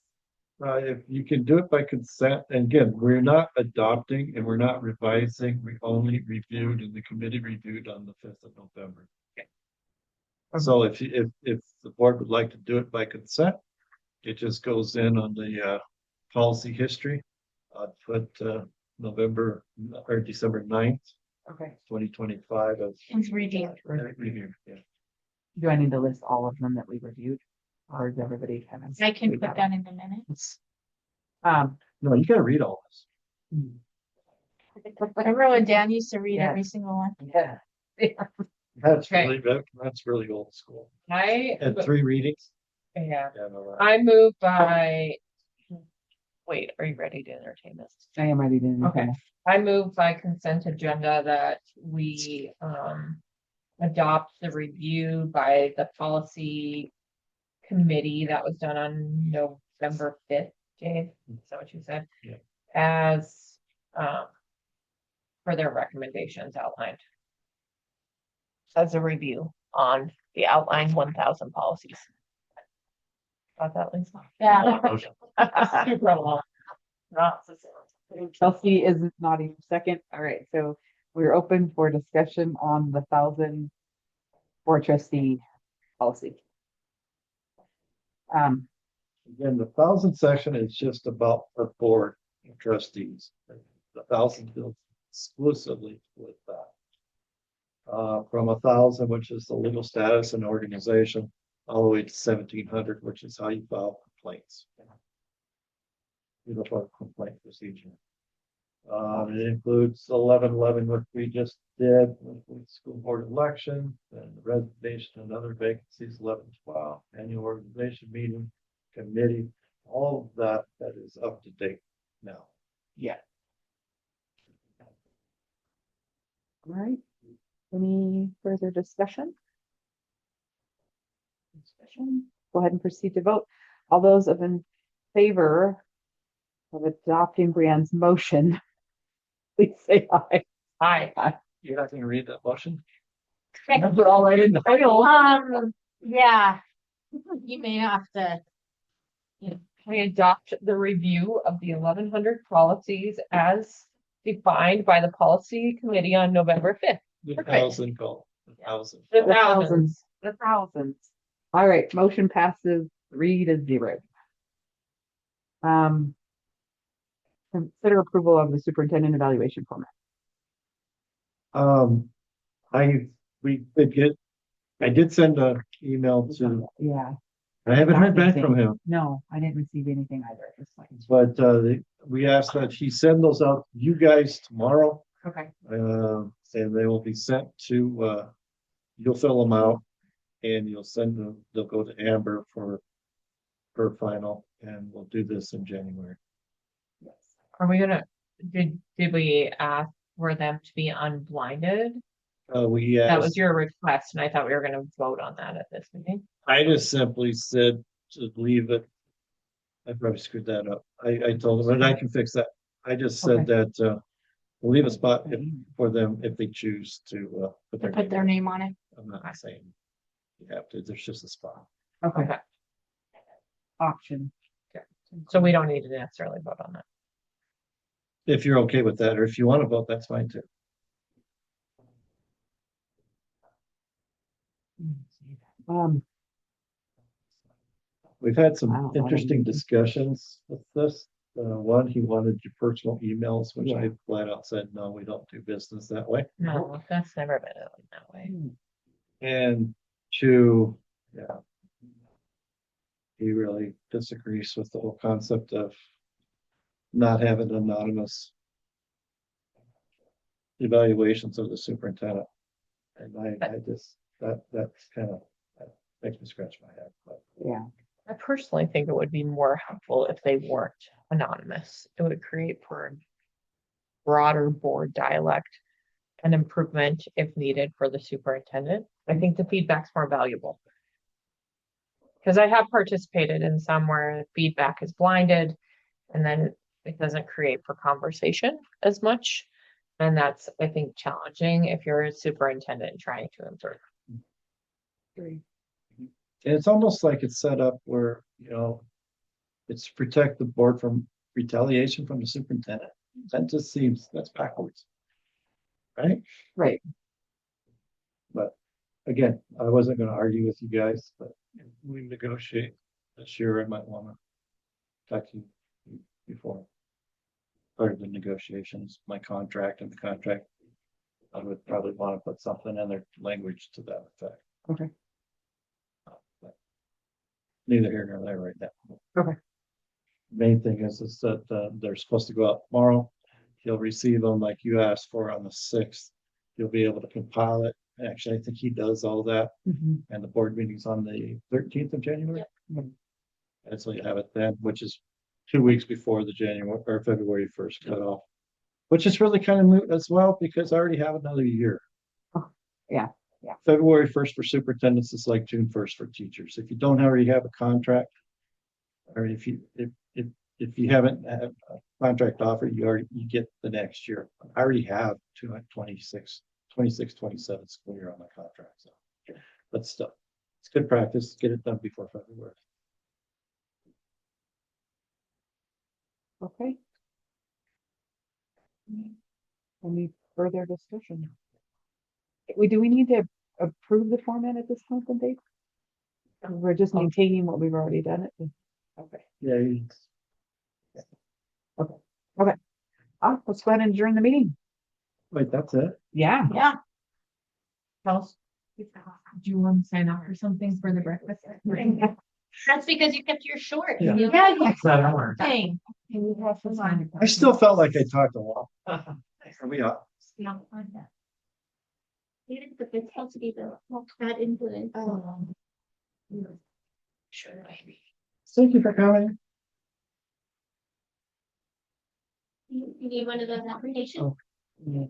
Speaker 4: If you can do it by consent, and again, we're not adopting and we're not revising, we only reviewed and the committee reviewed on the 5th of November. So if the board would like to do it by consent, it just goes in on the policy history. I'd put November or December 9th,
Speaker 1: Okay.
Speaker 4: 2025 as
Speaker 6: It's reading.
Speaker 4: review. Yeah.
Speaker 1: Do I need to list all of them that we reviewed? Or is everybody kind of?
Speaker 6: I can put that in the minutes.
Speaker 4: No, you gotta read all this.
Speaker 6: Remember when Dan used to read
Speaker 1: Yeah.
Speaker 6: every single one?
Speaker 1: Yeah.
Speaker 4: That's
Speaker 2: Okay.
Speaker 4: that's really old school.
Speaker 2: I,
Speaker 4: And 3 readings.
Speaker 2: yeah,
Speaker 4: Yeah, no,
Speaker 2: I move by. Wait, are you ready to entertain this?
Speaker 1: I am ready to.
Speaker 2: Okay. I move by consent agenda that we adopt the review by the policy committee that was done on November 5th, Dave, is that what you said?
Speaker 4: Yeah.
Speaker 2: As for their recommendations outlined. As a review on the outlined 1,000 policies. Got that, Lisa?
Speaker 6: Yeah.
Speaker 9: Motion.
Speaker 2: Super long. Not so simple.
Speaker 1: Chelsea is nodding second. All right, so we're open for discussion on the 1000 board trustee policy.
Speaker 4: Again, the 1,000 section is just about the board of trustees. The 1,000 deals exclusively with that. From 1,000, which is the legal status and organization, all the way to 1,700, which is how you file complaints. Uniform complaint procedure. It includes 1111, which we just did with school board election and the resignation and other vacancies, 1112, annual organization meeting, committee, all of that is up to date now.
Speaker 1: Yeah. All right. Any further discussion? Go ahead and proceed to vote. All those in favor of adopting Brianne's motion, please say aye.
Speaker 2: Hi.
Speaker 4: You're not gonna read that motion?
Speaker 6: Okay.
Speaker 4: That's all right in the title.
Speaker 6: Yeah. You may have to.
Speaker 2: I adopt the review of the 1100 policies as defined by the policy committee on November 5th.
Speaker 4: The
Speaker 6: Perfect.
Speaker 4: thousand call, the thousand.
Speaker 2: The
Speaker 1: The
Speaker 2: thousands.
Speaker 1: thousands, the thousands. All right, motion passes 3-0. Consider approval of the superintendent evaluation format.
Speaker 4: I did send a email to,
Speaker 1: Yeah,
Speaker 4: I haven't heard back from him,
Speaker 1: no, I didn't receive anything either at this point.
Speaker 4: but, we asked that he send those out to you guys tomorrow.
Speaker 1: Okay.
Speaker 4: And they will be sent to, you'll fill them out and you'll send them, they'll go to Amber for final, and we'll do this in January.
Speaker 2: Are we gonna, did we ask for them to be unblinded?
Speaker 4: We
Speaker 2: That
Speaker 4: asked,
Speaker 2: was your request, and I thought we were gonna vote on that at this meeting.
Speaker 4: I just simply said to leave it. I probably screwed that up. I told them, and I can fix that. I just said that, we'll leave a spot for them if they choose to, put their
Speaker 6: Name on it.
Speaker 4: I'm not saying you have to, there's just a spot.
Speaker 1: Okay,
Speaker 2: Okay,
Speaker 1: option.
Speaker 2: so we don't need to necessarily vote on that.
Speaker 4: If you're okay with that, or if you want to vote, that's fine too.
Speaker 1: Um,
Speaker 4: We've had
Speaker 1: I
Speaker 4: some
Speaker 1: don't know.
Speaker 4: interesting discussions with this. One, he wanted your personal emails, which I flat out said, no, we don't do business that way.
Speaker 2: No, that's never been done that way.
Speaker 4: And two, yeah. He really disagrees with the whole concept of not having anonymous evaluations of the superintendent. And I just, that's kind of, that makes me scratch my head, but.
Speaker 1: yeah,
Speaker 2: I personally think it would be more helpful if they weren't anonymous. It would create for a broader board dialect and improvement if needed for the superintendent. I think the feedback's more valuable. Because I have participated in some where feedback is blinded and then it doesn't create for conversation as much. And that's, I think, challenging if you're a superintendent trying to observe.
Speaker 4: And it's almost like it's set up where, it's to protect the board from retaliation from the superintendent. That just seems, that's backwards. Right?
Speaker 1: right.
Speaker 4: But again, I wasn't gonna argue with you guys, but if we negotiate this year, I might wanna talk to you before. Part of the negotiations, my contract and the contract. I would probably wanna put something in their language to that effect.
Speaker 1: Okay.
Speaker 4: But neither here nor there right now.
Speaker 1: Okay.
Speaker 4: Main thing is that they're supposed to go out tomorrow. He'll receive them like you asked for on the 6th. You'll be able to compile it. Actually, I think he does all that.
Speaker 1: Mhm.
Speaker 4: And the board meeting's on the 13th of January. And so you have it then, which is 2 weeks before the January or February 1st cutoff. Which is really kind of moot as well, because I already have another year.
Speaker 1: Oh, yeah.
Speaker 4: February 1st for superintendents is like June 1st for teachers. If you don't already have a contract. Or if you haven't had a contract offer, you get the next year. I already have 26, 27 school year on my contract, so. But still, it's good practice, get it done before February.
Speaker 1: Okay. Any further discussion? Do we need to approve the format at this point, then, Dave? We're just maintaining what we've already done it. Okay.
Speaker 4: Yeah.
Speaker 1: Let's go ahead and adjourn the meeting.
Speaker 4: Wait, that's it?
Speaker 1: Yeah.
Speaker 6: Yeah.
Speaker 2: Kels, do you want to sign up for something for the breakfast?
Speaker 7: That's because you kept yours short.
Speaker 4: Yeah.
Speaker 7: You-
Speaker 6: Dang.
Speaker 4: I still felt like I talked a lot. Are we up?
Speaker 7: Not on that. Even the it's supposed to be the bad influence.
Speaker 2: Sure, maybe.
Speaker 4: Thank you for coming.
Speaker 7: You need one of those applications?
Speaker 1: Yeah.